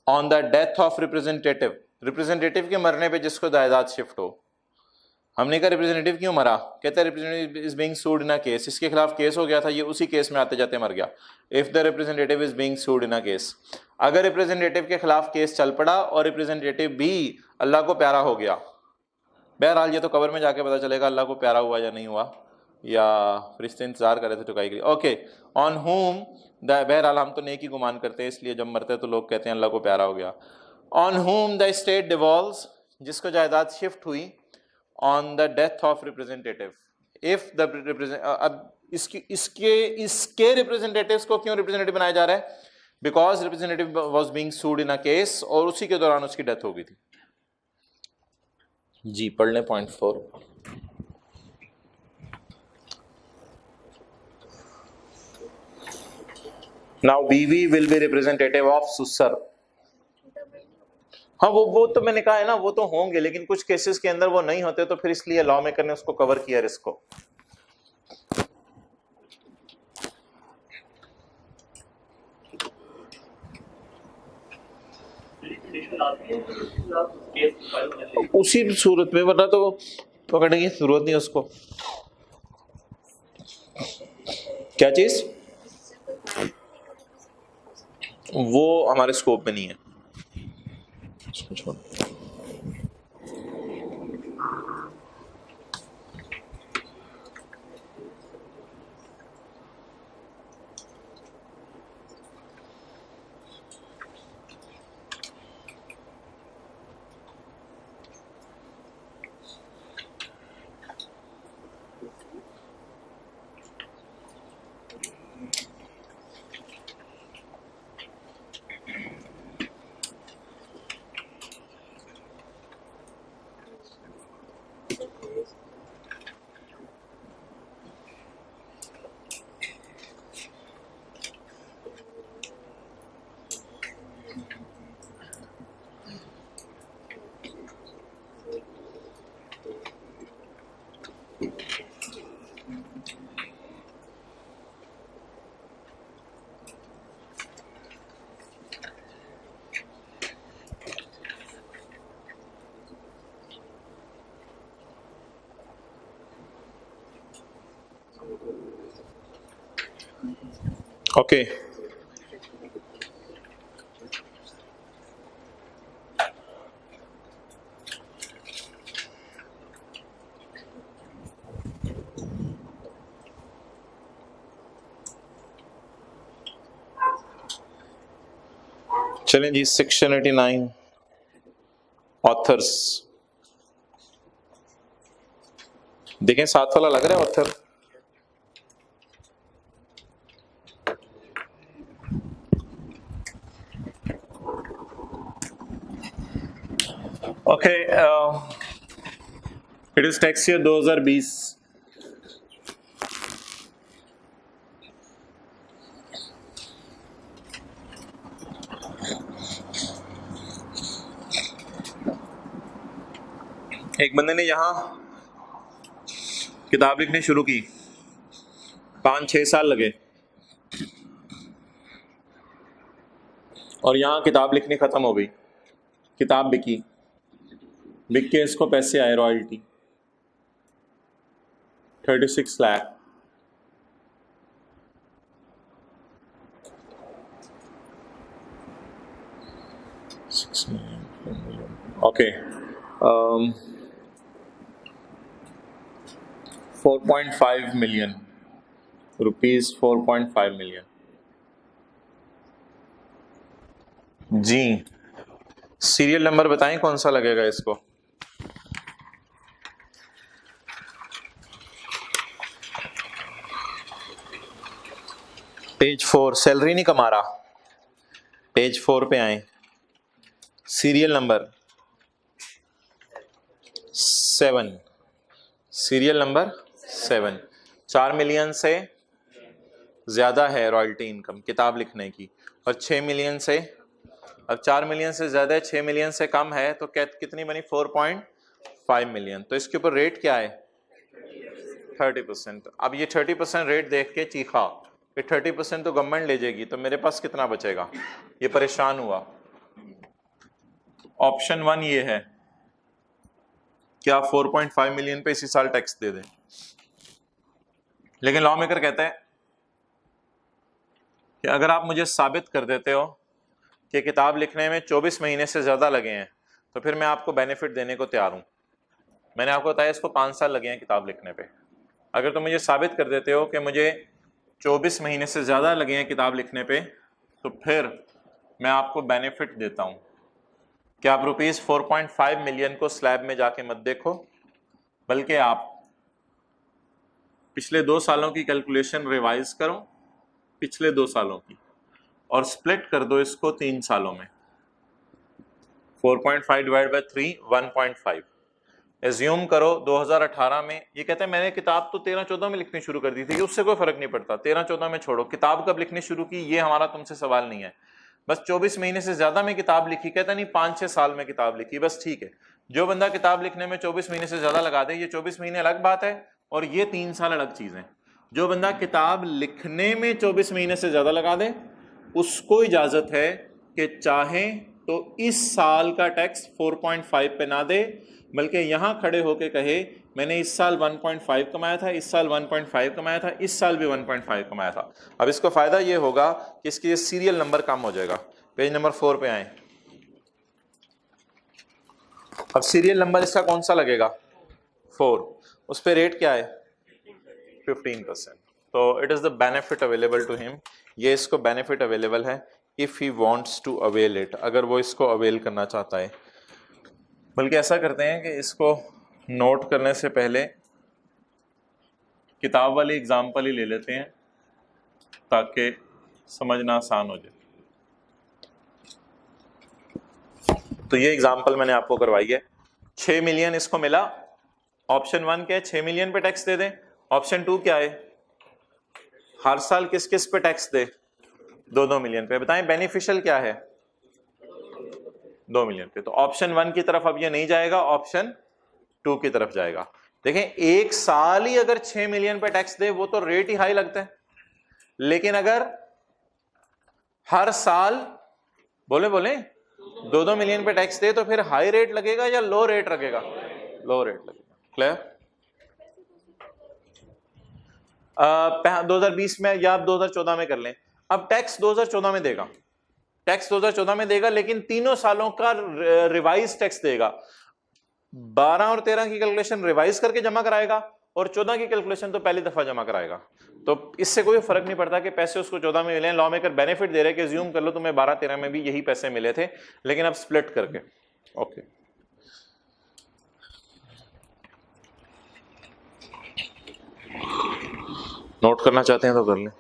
on the death of representative, representative के मरने पे जिसको जायदाद शिफ्ट हो, हमने कहा रिप्रेजेंटेटिव क्यों मरा, कहता है representative is being sued in a case, इसके खिलाफ केस हो गया था, ये उसी केस में आते जाते मर गया। If the representative is being sued in a case, अगर रिप्रेजेंटेटिव के खिलाफ केस चल पड़ा और रिप्रेजेंटेटिव भी अल्लाह को प्यारा हो गया, बहरहाल ये तो कब्र में जाके पता चलेगा अल्लाह को प्यारा हुआ या नहीं हुआ, या फरिश्ते इंतजार कर रहे थे टुकाई के लिए। ओके, ऑन होम द, बहरहाल हम तो नेक ही गुमान करते हैं, इसलिए जब मरते हैं तो लोग कहते हैं अल्लाह को प्यारा हो गया। ऑन होम द स्टेट डिवॉल्व्स, जिसको जायदाद शिफ्ट हुई on the death of representative. If the अब इसके रिप्रेजेंटेटिव्स को क्यों रिप्रेजेंटेटिव बनाया जा रहा है, because representative was being sued in a case और उसी के दौरान उसकी डेथ हो गई थी। जी पढ़ लें पॉइंट 4। नाउ बीवी विल बी रिप्रेजेंटेटिव ऑफ सुसर। हाँ वो तो मैंने कहा है ना, वो तो होंगे, लेकिन कुछ केसेस के अंदर वो नहीं होते, तो फिर इसलिए लॉ मेकर ने उसको कवर किया रिस्क को। उसी सूरत में, वरना तो पकड़ने की जरूरत नहीं उसको। क्या चीज, वो हमारे स्कोप में नहीं है। ओके चलें जी, सेक्शन 89 ऑथर्स। देखें साथ वाला लग रहा है author. Okay, it is tax year 2020। एक बंदे ने यहां किताब लिखनी शुरू की, 5-6 साल लगे, और यहां किताब लिखनी खत्म हो गई। किताब बिकी, बिक के इसको पैसे आए royalty 36 lakh. Okay, 4.5 million rupees, 4.5 million. जी सीरियल नंबर बताएं कौन सा लगेगा इसको। पेज 4, सैलरी नहीं कमा रहा, पेज 4 पे आए, serial number 7, serial number 7। 4 million से ज्यादा है रॉयल्टी इनकम किताब लिखने की, और 6 मिलियन से, अब 4 मिलियन से ज्यादा है, 6 मिलियन से कम है, तो कितनी बनी 4.5 मिलियन। तो इसके ऊपर रेट क्या है 30%। अब ये 30% रेट देख के चीखा कि 30% तो गवर्नमेंट ले जाएगी, तो मेरे पास कितना बचेगा, ये परेशान हुआ। ऑप्शन 1 ये है, कि आप 4.5 मिलियन पे इसी साल टैक्स दे दें, लेकिन लॉ मेकर कहता है कि अगर आप मुझे साबित कर देते हो कि किताब लिखने में 24 महीने से ज्यादा लगे हैं तो फिर मैं आपको बेनिफिट देने को तैयार हूं। मैंने आपको बताया इसको 5 साल लगे हैं किताब लिखने पे, अगर तुम मुझे साबित कर देते हो कि मुझे 24 महीने से ज्यादा लगे हैं किताब लिखने पे तो फिर मैं आपको बेनिफिट देता हूं कि आप रुपीज 4.5 मिलियन को स्लैब में जाके मत देखो, बल्कि आप पिछले 2 सालों की कैलकुलेशन रिवाइज करो, पिछले 2 सालों की, और स्प्लिट कर दो इसको 3 सालों में। 4.5 डिवाइड बाय 3 1.5। एज्यूम करो 2018 में, ये कहते हैं मैंने किताब तो 13-14 में लिखनी शुरू कर दी थी, उससे कोई फर्क नहीं पड़ता, 13-14 में छोड़ो, किताब कब लिखनी शुरू की ये हमारा तुमसे सवाल नहीं है, बस 24 महीने से ज्यादा में किताब लिखी, कहता नहीं 5-6 साल में किताब लिखी, बस ठीक है। जो बंदा किताब लिखने में 24 महीने से ज्यादा लगा दे, ये 24 महीने अलग बात है और ये 3 साल अलग चीज है। जो बंदा किताब लिखने में 24 महीने से ज्यादा लगा दे उसको इजाजत है कि चाहे तो इस साल का टैक्स 4.5 पे ना दे, बल्कि यहां खड़े होके कहे मैंने इस साल 1.5 कमाया था, इस साल 1.5 कमाया था, इस साल भी 1.5 कमाया था। अब इसको फायदा ये होगा कि इसकी ये सीरियल नंबर कम हो जाएगा। पेज नंबर 4 पे आए। अब सीरियल नंबर इसका कौन सा लगेगा? 4। उस पे रेट क्या है? 15%। तो it is the benefit available to him, ये इसको बेनिफिट अवेलेबल है if he wants to avail it, अगर वो इसको अवेल करना चाहता है। बल्कि ऐसा करते हैं कि इसको नोट करने से पहले किताब वाली एग्जाम्पल ही ले लेते हैं ताकि समझना आसान हो जाए। तो ये एग्जाम्पल मैंने आपको करवाई है। 6 मिलियन इसको मिला, ऑप्शन 1 क्या है? 6 मिलियन पे टैक्स दे दें। ऑप्शन 2 क्या है? हर साल किस किस पे टैक्स दे? 2-2 मिलियन पे। बताएं बेनिफिशियल क्या है? 2 मिलियन पे। तो ऑप्शन 1 की तरफ अब ये नहीं जाएगा, ऑप्शन 2 की तरफ जाएगा। देखें, एक साल ही अगर 6 मिलियन पे टैक्स दे वो तो रेट ही हाई लगता है, लेकिन अगर हर साल बोले 2-2 मिलियन पे टैक्स दे तो फिर हाई रेट लगेगा या लो रेट लगेगा? लो रेट लगेगा। क्लियर? 2020 में या आप 2014 में कर लें। अब टैक्स 2014 में देगा, टैक्स 2014 में देगा, लेकिन तीनों सालों का रिवाइज टैक्स देगा। 12 और 13 की कैलकुलेशन रिवाइज करके जमा कराएगा और 14 की कैलकुलेशन तो पहली दफा जमा कराएगा। तो इससे कोई फर्क नहीं पड़ता कि पैसे उसको 14 में मिले। लॉ मेकर बेनिफिट दे रहे कि ज्यूम कर लो तुम्हें 12-13 में भी यही पैसे मिले थे, लेकिन अब स्प्लिट करके। ओके, नोट करना चाहते हैं तो कर लें।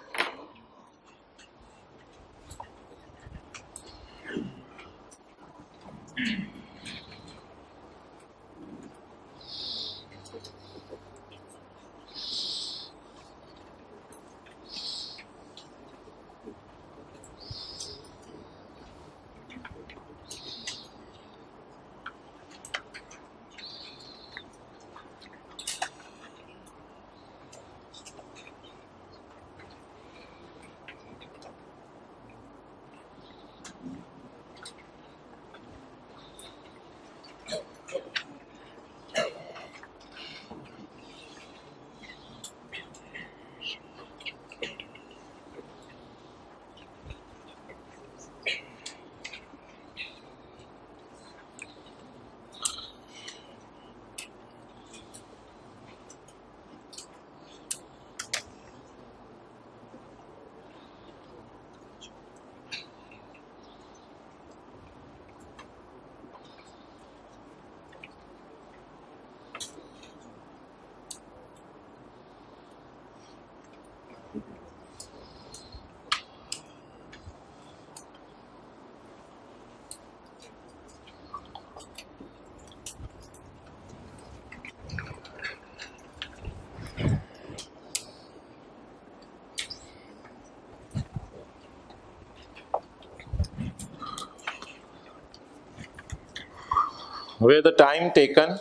Where the time taken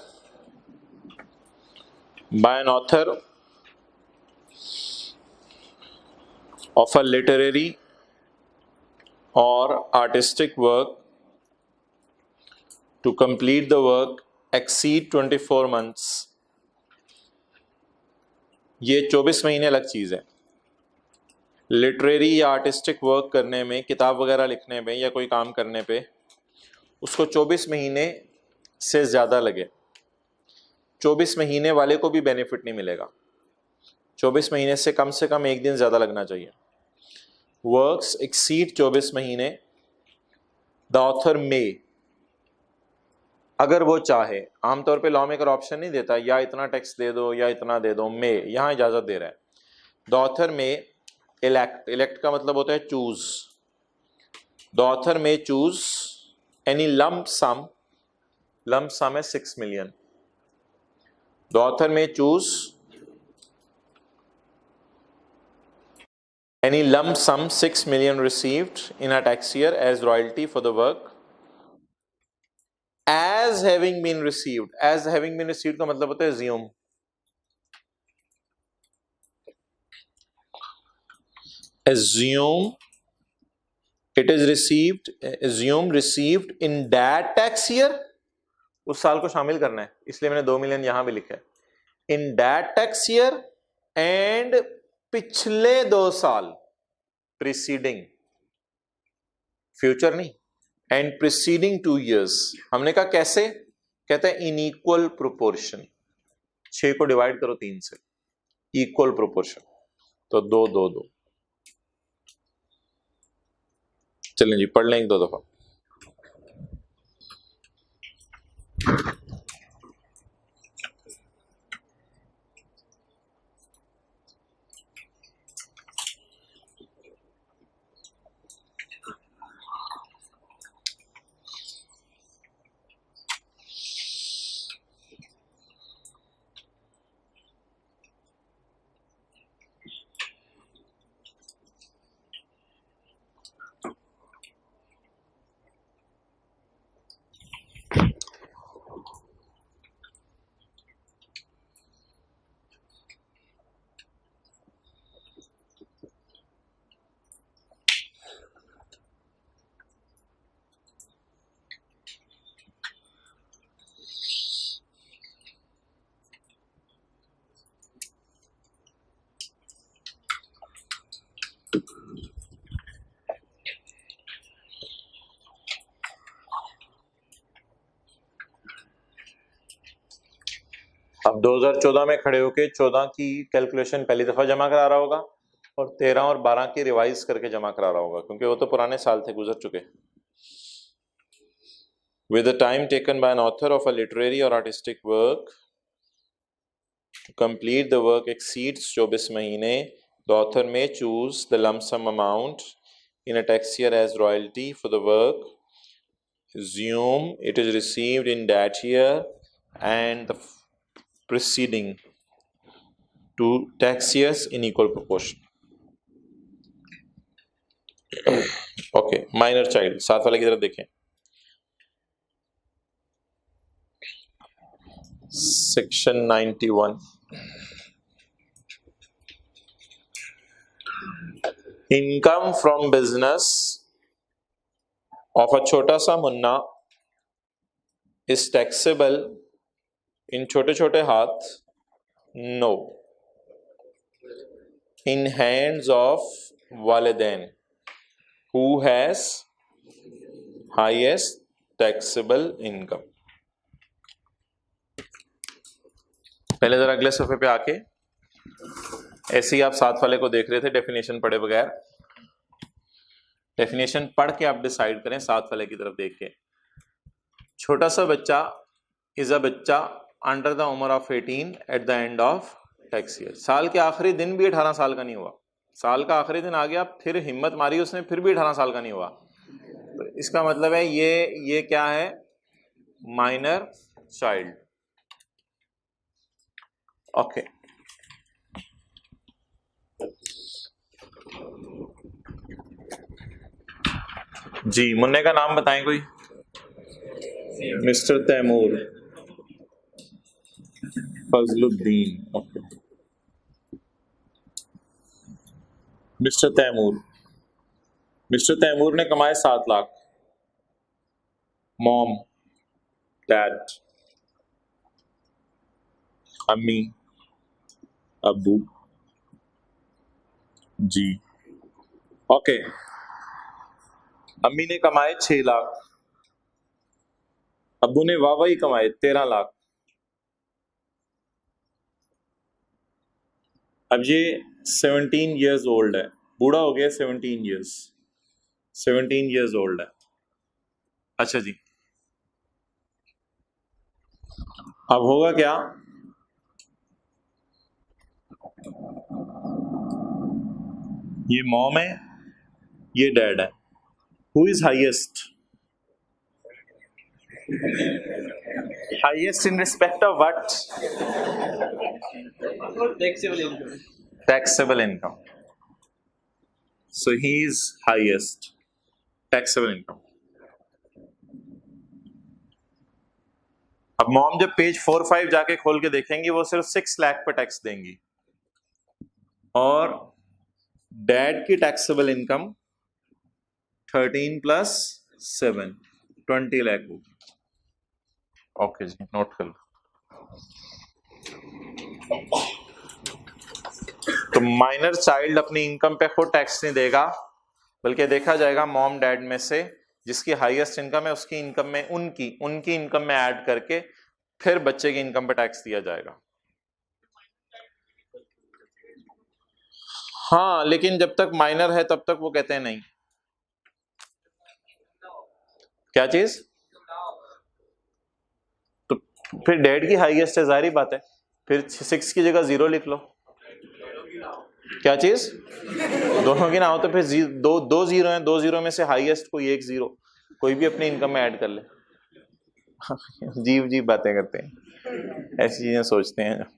by an author of a literary or artistic work to complete the work exceed 24 months, ये 24 महीने अलग चीज़ है। लिटरेरी या आर्टिस्टिक वर्क करने में, किताब वगैरह लिखने में या कोई काम करने पे उसको 24 महीने से ज़्यादा लगे, 24 महीने वाले को भी बेनिफिट नहीं मिलेगा, 24 महीने से कम एक दिन ज़्यादा लगना चाहिए। वर्क्स एक्सीड 24 महीने, द ऑथर में, अगर वो चाहे, आमतौर पे लॉ मेकर ऑप्शन नहीं देता या इतना टैक्स दे दो या इतना दे दो, में यहाँ इजाज़त दे रहा है। द ऑथर में इलेक्ट का मतलब होता है चूज, द ऑथर में चूज एनी लम्प सम है 6 million, द ऑथर में choose any lump sum 6 million received in a tax year as royalty for the work as having been received। as having been received का मतलब होता है assume, it is received, assume received in that tax year, उस साल को शामिल करना है, इसलिए मैंने 2 million यहां भी लिखा है, in that tax year and पिछले 2 साल, प्रीसीडिंग, फ्यूचर नहीं, एंड प्रीसीडिंग 2 years। हमने कहा कैसे, कहते हैं इन इक्वल प्रोपोर्शन, 6 को डिवाइड करो 3 से, इक्वल प्रोपोर्शन, तो 2 2 2। चलें जी पढ़ लें एक 2 दफा। अब 2014 में खड़े होके 14 की कैलकुलेशन पहली दफा जमा करा रहा होगा और 13 और 12 की रिवाइज करके जमा करा रहा होगा, क्योंकि वो तो पुराने साल थे, गुजर चुके। With the time taken by an author of a literary or artistic work to complete the work exceeds 24 महीने, the author may choose the lump sum amount in a tax year as royalty for the work, assume it is received in that year and the preceding 2 tax years in equal proportion। Okay, minor child, साथ वाले की तरफ देखें। Section 91, income from business of a छोटा सा Munna is taxable in छोटे छोटे हाथ, नो, इन हैंड्स ऑफ वालिदैन who has highest taxable income। पहले जरा अगले सफे पे आके ऐसे ही आप साथ वाले को देख रहे थे, डेफिनेशन पढ़े बगैर, डेफिनेशन पढ़ के आप डिसाइड करें साथ वाले की तरफ देख के। छोटा सा बच्चा इज अ बच्चा अंडर द उम्र of 18 at the end of tax year. साल के आखिरी दिन भी 18 साल का नहीं हुआ, साल का आखिरी दिन आ गया, फिर हिम्मत मारी उसने, फिर भी 18 साल का नहीं हुआ, तो इसका मतलब है ये क्या है, माइनर चाइल्ड। ओके, जी मुन्ने का नाम बताएं कोई। Mister Taimur, Fazluddin, okay, mister Taimur ने कमाए 7 लाख, मॉम, डैड, अम्मी, अब्बू जी। ओके, अम्मी ने कमाए 6 लाख, अब्बू ने वाह ही कमाए 13 लाख। अब ये 17 इयर्स ओल्ड है, बूढ़ा हो गया 17 इयर्स, 17 इयर्स ओल्ड है। अच्छा जी, अब होगा क्या, ये मॉम है, ये डैड है। Who is highest? Highest in respect of what? Taxable income. So he is highest taxable income. अब मॉम जब पेज 4-5 जाके खोल के देखेंगी वो सिर्फ 6 लाख पे टैक्स देंगी, और डैड की टैक्सेबल इनकम 13 + 7 20 लाख होगी। ओके जी, नोट कर लो। तो माइनर चाइल्ड अपनी इनकम पे खुद टैक्स नहीं देगा, बल्कि देखा जाएगा मॉम डैड में से जिसकी हाईएस्ट इनकम है उसकी इनकम में उनकी इनकम में ऐड करके फिर बच्चे की इनकम पे टैक्स दिया जाएगा। हाँ, लेकिन जब तक माइनर है तब तक वो कहते हैं नहीं। क्या चीज? तो फिर डैड की हाईएस्ट है, जाहिर बात है, फिर 6 की जगह 0 लिख लो। क्या चीज? दोनों की ना हो तो फिर दो जीरो हैं, 2 जीरो में से हाईएस्ट कोई 1 0 कोई भी अपनी इनकम में ऐड कर ले। जीव जीव बातें करते हैं, ऐसी चीजें सोचते हैं।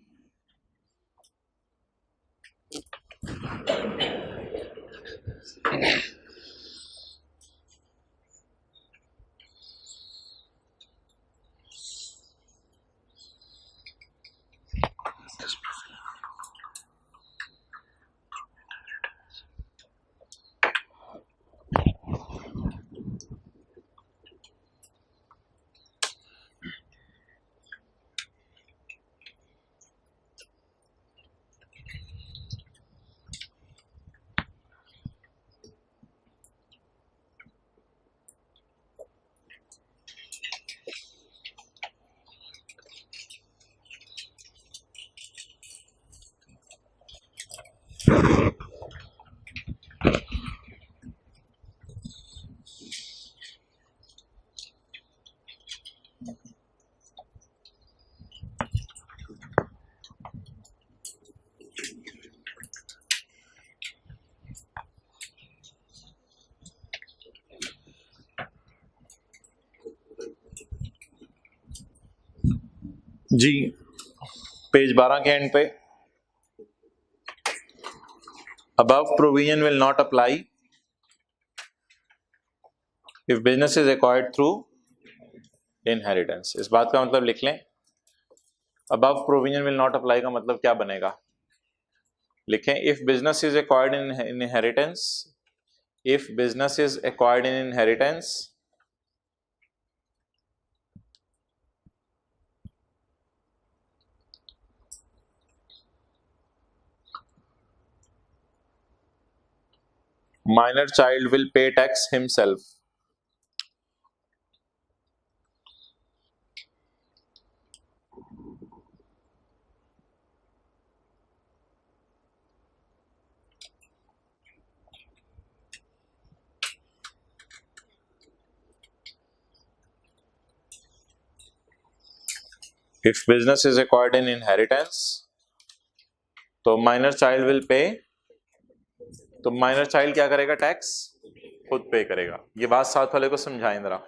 जी, पेज 12 के एंड पे, above provision will not apply if business is acquired through inheritance। इस बात का मतलब लिख लें, above provision will not apply का मतलब क्या बनेगा, लिखें if business is acquired in inheritance, if business is acquired in inheritance minor child will pay tax himself। If business is acquired in inheritance, तो minor child will pay, तो minor child क्या करेगा, tax खुद पे करेगा। ये बात साथ वाले को समझाएं जरा।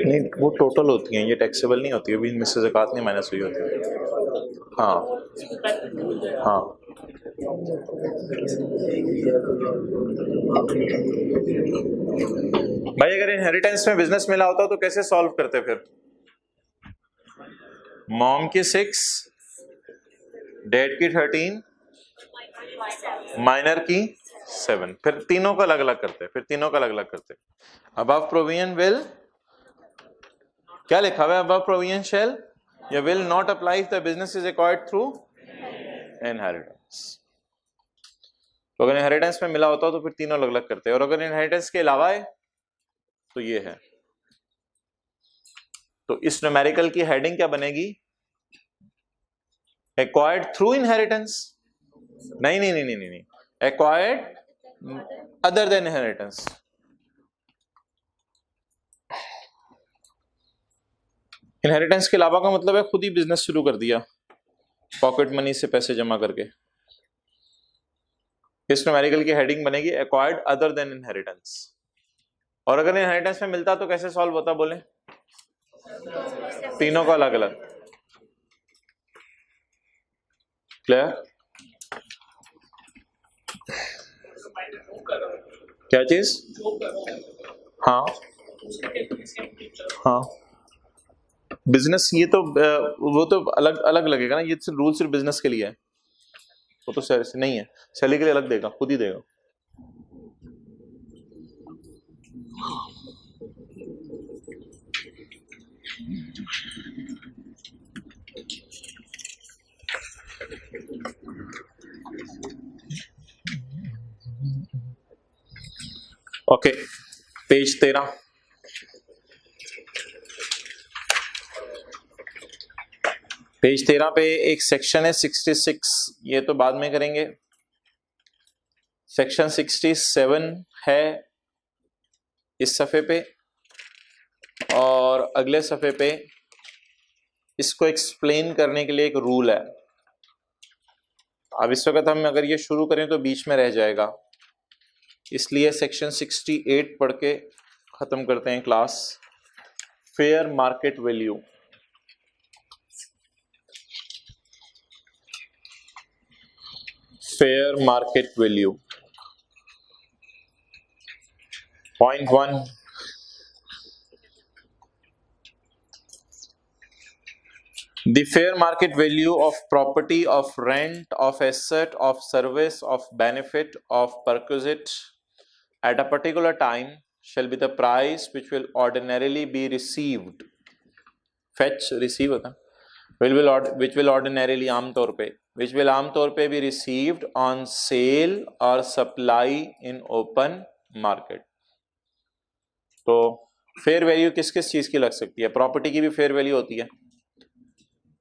नहीं, वो टोटल होती हैं, ये टैक्सेबल नहीं होती है, अभी इनमें से ज़कात नहीं माइनस हुई होती है। हाँ हाँ भाई, अगर इनहेरिटेंस में बिजनेस मिला होता तो कैसे सॉल्व करते फिर? मॉम की 6, डैड की 13, माइनर की 7, फिर तीनों का अलग अलग करते। अबव प्रोविजन विल, क्या लिखा हुआ है अबव प्रोविजन शेल या will not apply if the business is acquired through inheritance. तो अगर इनहेरिटेंस में मिला होता तो फिर तीनों अलग अलग करते, और अगर इनहेरिटेंस के अलावा है तो ये है। तो इस न्यूमेरिकल की हेडिंग क्या बनेगी? एक्वायर्ड थ्रू इनहेरिटेंस, नहीं, acquired other than inheritance. Inheritance के अलावा का मतलब है खुद ही बिजनेस शुरू कर दिया पॉकेट मनी से पैसे जमा करके। इस न्यूमेरिकल की हेडिंग बनेगी एक्वायर्ड अदर देन इनहेरिटेंस। और अगर इनहेरिटेंस में मिलता तो कैसे सॉल्व होता बोले? तीनों का अलग अलग। क्लियर? क्या चीज? हाँ हाँ, बिजनेस ये तो वो तो अलग अलग लगेगा ना, ये रूल सिर्फ बिजनेस के लिए है, वो तो सैलरी से नहीं है, सैलरी के लिए अलग देगा, खुद ही देगा। Okay, page 13। पेज 13 पे एक सेक्शन है 66, ये तो बाद में करेंगे। सेक्शन 67 है इस सफ़े पे, और अगले सफ़े पे इसको एक्सप्लेन करने के लिए एक रूल है। अब इस वक्त हम अगर ये शुरू करें तो बीच में रह जाएगा, इसलिए सेक्शन 68 पढ़ के ख़त्म करते हैं class. Fair market value, fair market value point 1, the fair market value of property, of rent, of asset, of service, of benefit, of perquisite at a particular time shall be the price which will ordinarily be received, fetch receive होता which will ordinarily आमतौर पे which will आमतौर पे be received on sale or supply in open market। तो fair value किस किस चीज की लग सकती है? प्रॉपर्टी की भी फेयर वैल्यू होती है,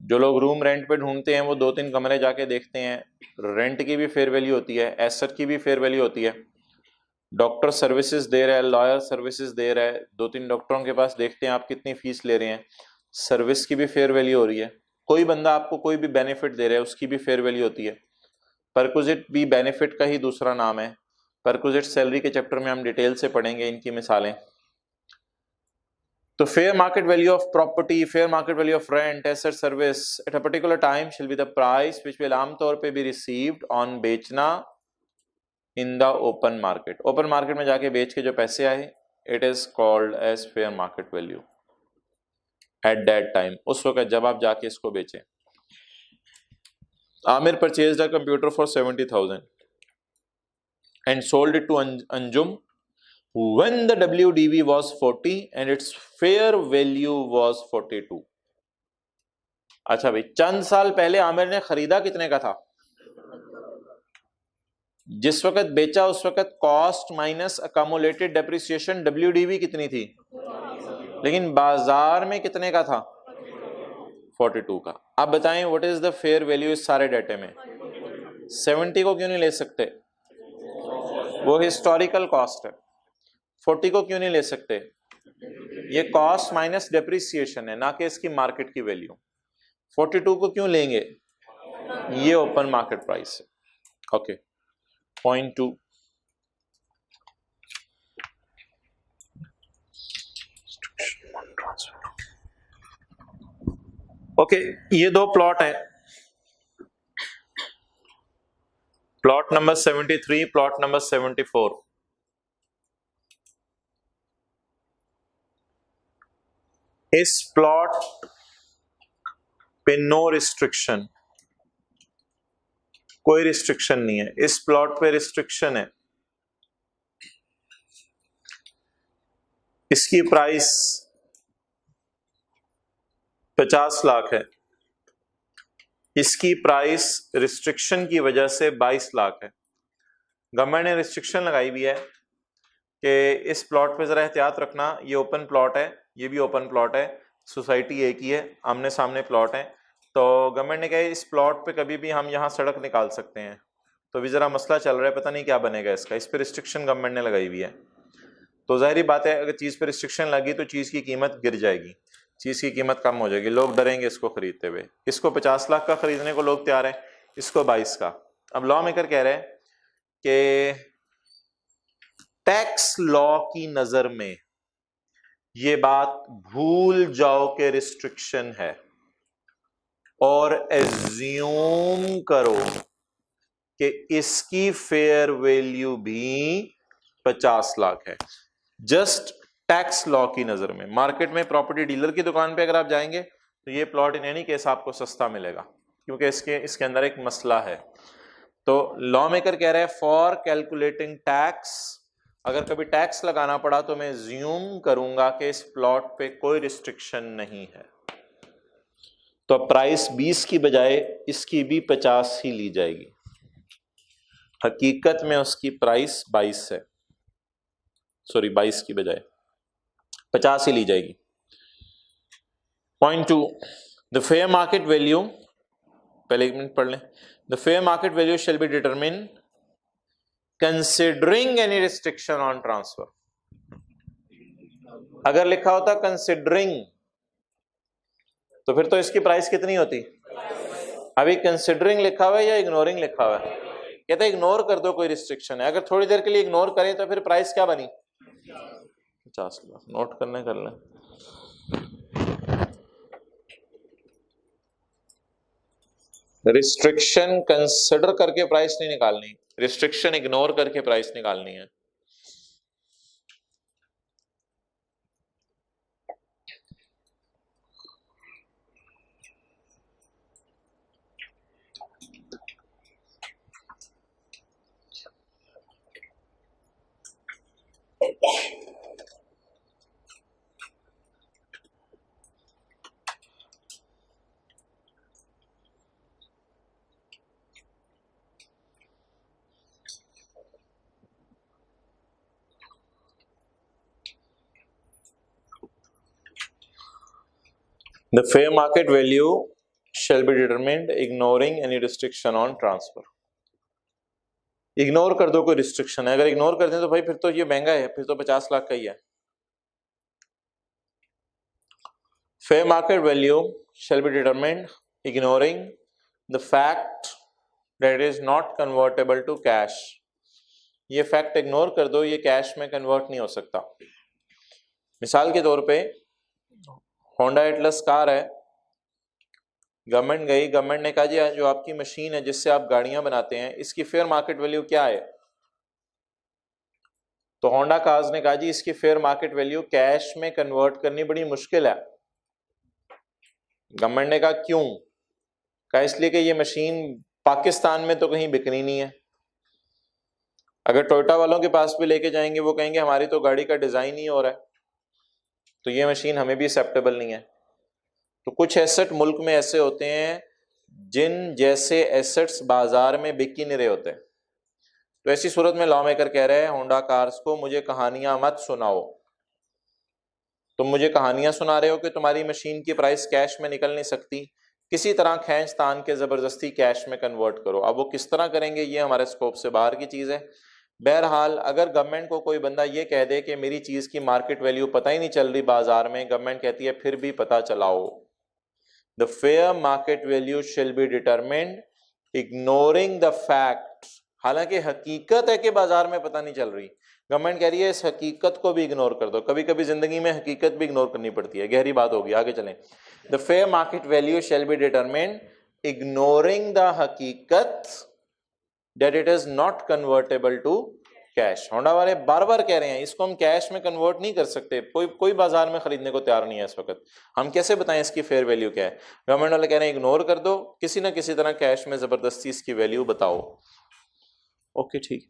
जो लोग रूम रेंट पे ढूंढते हैं वो 2-3 कमरे जाके देखते हैं, रेंट की भी फेयर वैल्यू होती है, एसेट की भी फेयर वैल्यू होती है। डॉक्टर सर्विसेज दे रहा है, लॉयर सर्विसेज दे रहा है, 2-3 डॉक्टरों के पास देखते हैं आप कितनी फीस ले रहे हैं, सर्विस की भी फेयर वैल्यू हो रही है। कोई बंदा आपको कोई भी बेनिफिट दे रहा है, उसकी भी फेयर वैल्यू होती है। परक्विजिट भी बेनिफिट का ही दूसरा नाम है। परक्विजिट सैलरी के चैप्टर में हम डिटेल से पढ़ेंगे इनकी मिसालें। तो fair market value of property, fair market value of rent, asset, service at a particular time shall be the price which will आमतौर पे बी रिसीव्ड ऑन बेचना in the open market. Open market में जाके बेच के जो पैसे आए, it is called as fair market value at that time, उस वक्त जब आप जाके इसको बेचें। Aamir purchased a computer for 70,000 and sold it to Anjum when the WDV was 40 and its fair value was 42। अच्छा भाई, चंद साल पहले आमिर ने खरीदा कितने का था? जिस वक्त बेचा उस वक्त cost minus accumulated depreciation WDV कितनी थी, लेकिन बाजार में कितने का था? 42 का। अब बताएं what is the fair value इस सारे डाटे में? 70 को क्यों नहीं ले सकते? वो हिस्टोरिकल कॉस्ट है। 40 को क्यों नहीं ले सकते? ये कॉस्ट माइनस डेप्रिसिएशन है, ना कि इसकी मार्केट की वैल्यू। 42 को क्यों लेंगे? ये ओपन मार्केट प्राइस है। ओके, पॉइंट 2, ओके, ये दो प्लॉट है, प्लॉट नंबर 73, प्लॉट नंबर 74। इस प्लॉट पे नो रिस्ट्रिक्शन, कोई रिस्ट्रिक्शन नहीं है। इस प्लॉट पे रिस्ट्रिक्शन है। इसकी प्राइस 50 लाख है। इसकी प्राइस रिस्ट्रिक्शन की वजह से 22 लाख है। गवर्नमेंट ने रिस्ट्रिक्शन लगाई हुई है कि इस प्लॉट पे जरा एहतियात रखना, ये ओपन प्लॉट है, ये भी ओपन प्लॉट है, सोसाइटी एक ही है, आमने सामने प्लॉट है। तो गवर्नमेंट ने कहा इस प्लॉट पे कभी भी हम यहाँ सड़क निकाल सकते हैं। तो भी जरा मसला चल रहा है, पता नहीं क्या बनेगा इसका। इस पे रिस्ट्रिक्शन गवर्नमेंट ने लगाई हुई है। तो जाहिर बात है अगर चीज पे रिस्ट्रिक्शन लगी तो चीज की कीमत गिर जाएगी, चीज की कीमत कम हो जाएगी, लोग डरेंगे इसको खरीदते हुए। इसको 50 लाख का खरीदने को लोग तैयार है, इसको 22 का। अब लॉ मेकर कह रहे हैं कि टैक्स लॉ की नजर में ये बात भूल जाओ कि रिस्ट्रिक्शन है और एज्यूम करो कि इसकी फेयर वैल्यू भी 50 लाख है। जस्ट टैक्स लॉ की नजर में। मार्केट में प्रॉपर्टी डीलर की दुकान पे अगर आप जाएंगे तो ये प्लॉट इन एनी केस आपको सस्ता मिलेगा, क्योंकि इसके अंदर एक मसला है। तो लॉ मेकर कह रहा है फॉर कैलकुलेटिंग टैक्स, अगर कभी टैक्स लगाना पड़ा तो मैं ज्यूम करूंगा कि इस प्लॉट पे कोई रिस्ट्रिक्शन नहीं है। तो प्राइस 20 की बजाय इसकी भी 50 ही ली जाएगी। हकीकत में उसकी प्राइस 22 है, सॉरी 22 की बजाय 50 ही ली जाएगी। Point 2, the fair market value, पहले 1 मिनट पढ़ लें। The fair market value shall be determine considering any restriction on transfer. अगर लिखा होता कंसिडरिंग तो फिर तो इसकी प्राइस कितनी होती? अभी कंसिडरिंग लिखा हुआ है या इग्नोरिंग लिखा हुआ है? कहते इग्नोर कर दो, कोई रिस्ट्रिक्शन है। अगर थोड़ी देर के लिए इग्नोर करें तो फिर प्राइस क्या बनी? 50 लाख। नोट करने कर लें। रिस्ट्रिक्शन कंसिडर करके प्राइस नहीं निकालनी, रिस्ट्रिक्शन इग्नोर करके प्राइस निकालनी है। The fair market value shall be determined ignoring any restriction on transfer. Ignore कर दो कोई रिस्ट्रिक्शन है। अगर इग्नोर कर दें तो भाई फिर तो ये महंगा है, फिर तो 50 लाख का ही है। Fair market value shall be determined ignoring the fact that it is not convertible to cash. ये फैक्ट इग्नोर कर दो, ये कैश में कन्वर्ट नहीं हो सकता। मिसाल के तौर पे होंडा एटलस कार है, गवर्नमेंट गई, गवर्नमेंट ने कहा जी जो आपकी मशीन है जिससे आप गाड़ियां बनाते हैं इसकी फेयर मार्केट वैल्यू क्या है? तो होंडा कार्स ने कहा जी इसकी फेयर मार्केट वैल्यू कैश में कन्वर्ट करनी बड़ी मुश्किल है। गवर्नमेंट ने कहा क्यों? कहा इसलिए कि ये मशीन पाकिस्तान में तो कहीं बिकनी नहीं है। अगर टोयोटा वालों के पास भी लेके जाएंगे वो कहेंगे हमारी तो गाड़ी का डिजाइन ही हो रहा है, तो ये मशीन हमें भी एक्सेप्टेबल नहीं है। तो कुछ एसेट मुल्क में ऐसे होते हैं जिन जैसे एसेट्स बाजार में बिक ही नहीं रहे होते। तो ऐसी सूरत में लॉ मेकर कह रहे हैं होंडा कार्स को मुझे कहानियां मत सुनाओ। तुम मुझे कहानियां सुना रहे हो कि तुम्हारी मशीन की प्राइस कैश में निकल नहीं सकती, किसी तरह खींच तान के जबरदस्ती कैश में कन्वर्ट करो। अब वो किस तरह करेंगे ये हमारे स्कोप से बाहर की चीज है। बहरहाल अगर गवर्नमेंट को कोई बंदा ये कह दे कि मेरी चीज की मार्केट वैल्यू पता ही नहीं चल रही बाजार में, गवर्नमेंट कहती है फिर भी पता चलाओ। The fair market value shall be determined ignoring the fact, हालांकि हकीकत है कि बाजार में पता नहीं चल रही, गवर्नमेंट कह रही है इस हकीकत को भी इग्नोर कर दो। कभी कभी जिंदगी में हकीकत भी इग्नोर करनी पड़ती है, गहरी बात होगी, आगे चलें। The fair market value shall be determined ignoring the हकीकत that it is not convertible to cash. Honda वाले बार बार कह रहे हैं इसको हम कैश में कन्वर्ट नहीं कर सकते, कोई बाजार में खरीदने को तैयार नहीं है इस वक्त, हम कैसे बताएं इसकी फेयर वैल्यू क्या है। गवर्नमेंट वाले कह रहे हैं इग्नोर कर दो, किसी ना किसी तरह कैश में जबरदस्ती इसकी वैल्यू बताओ। ओके ठीक।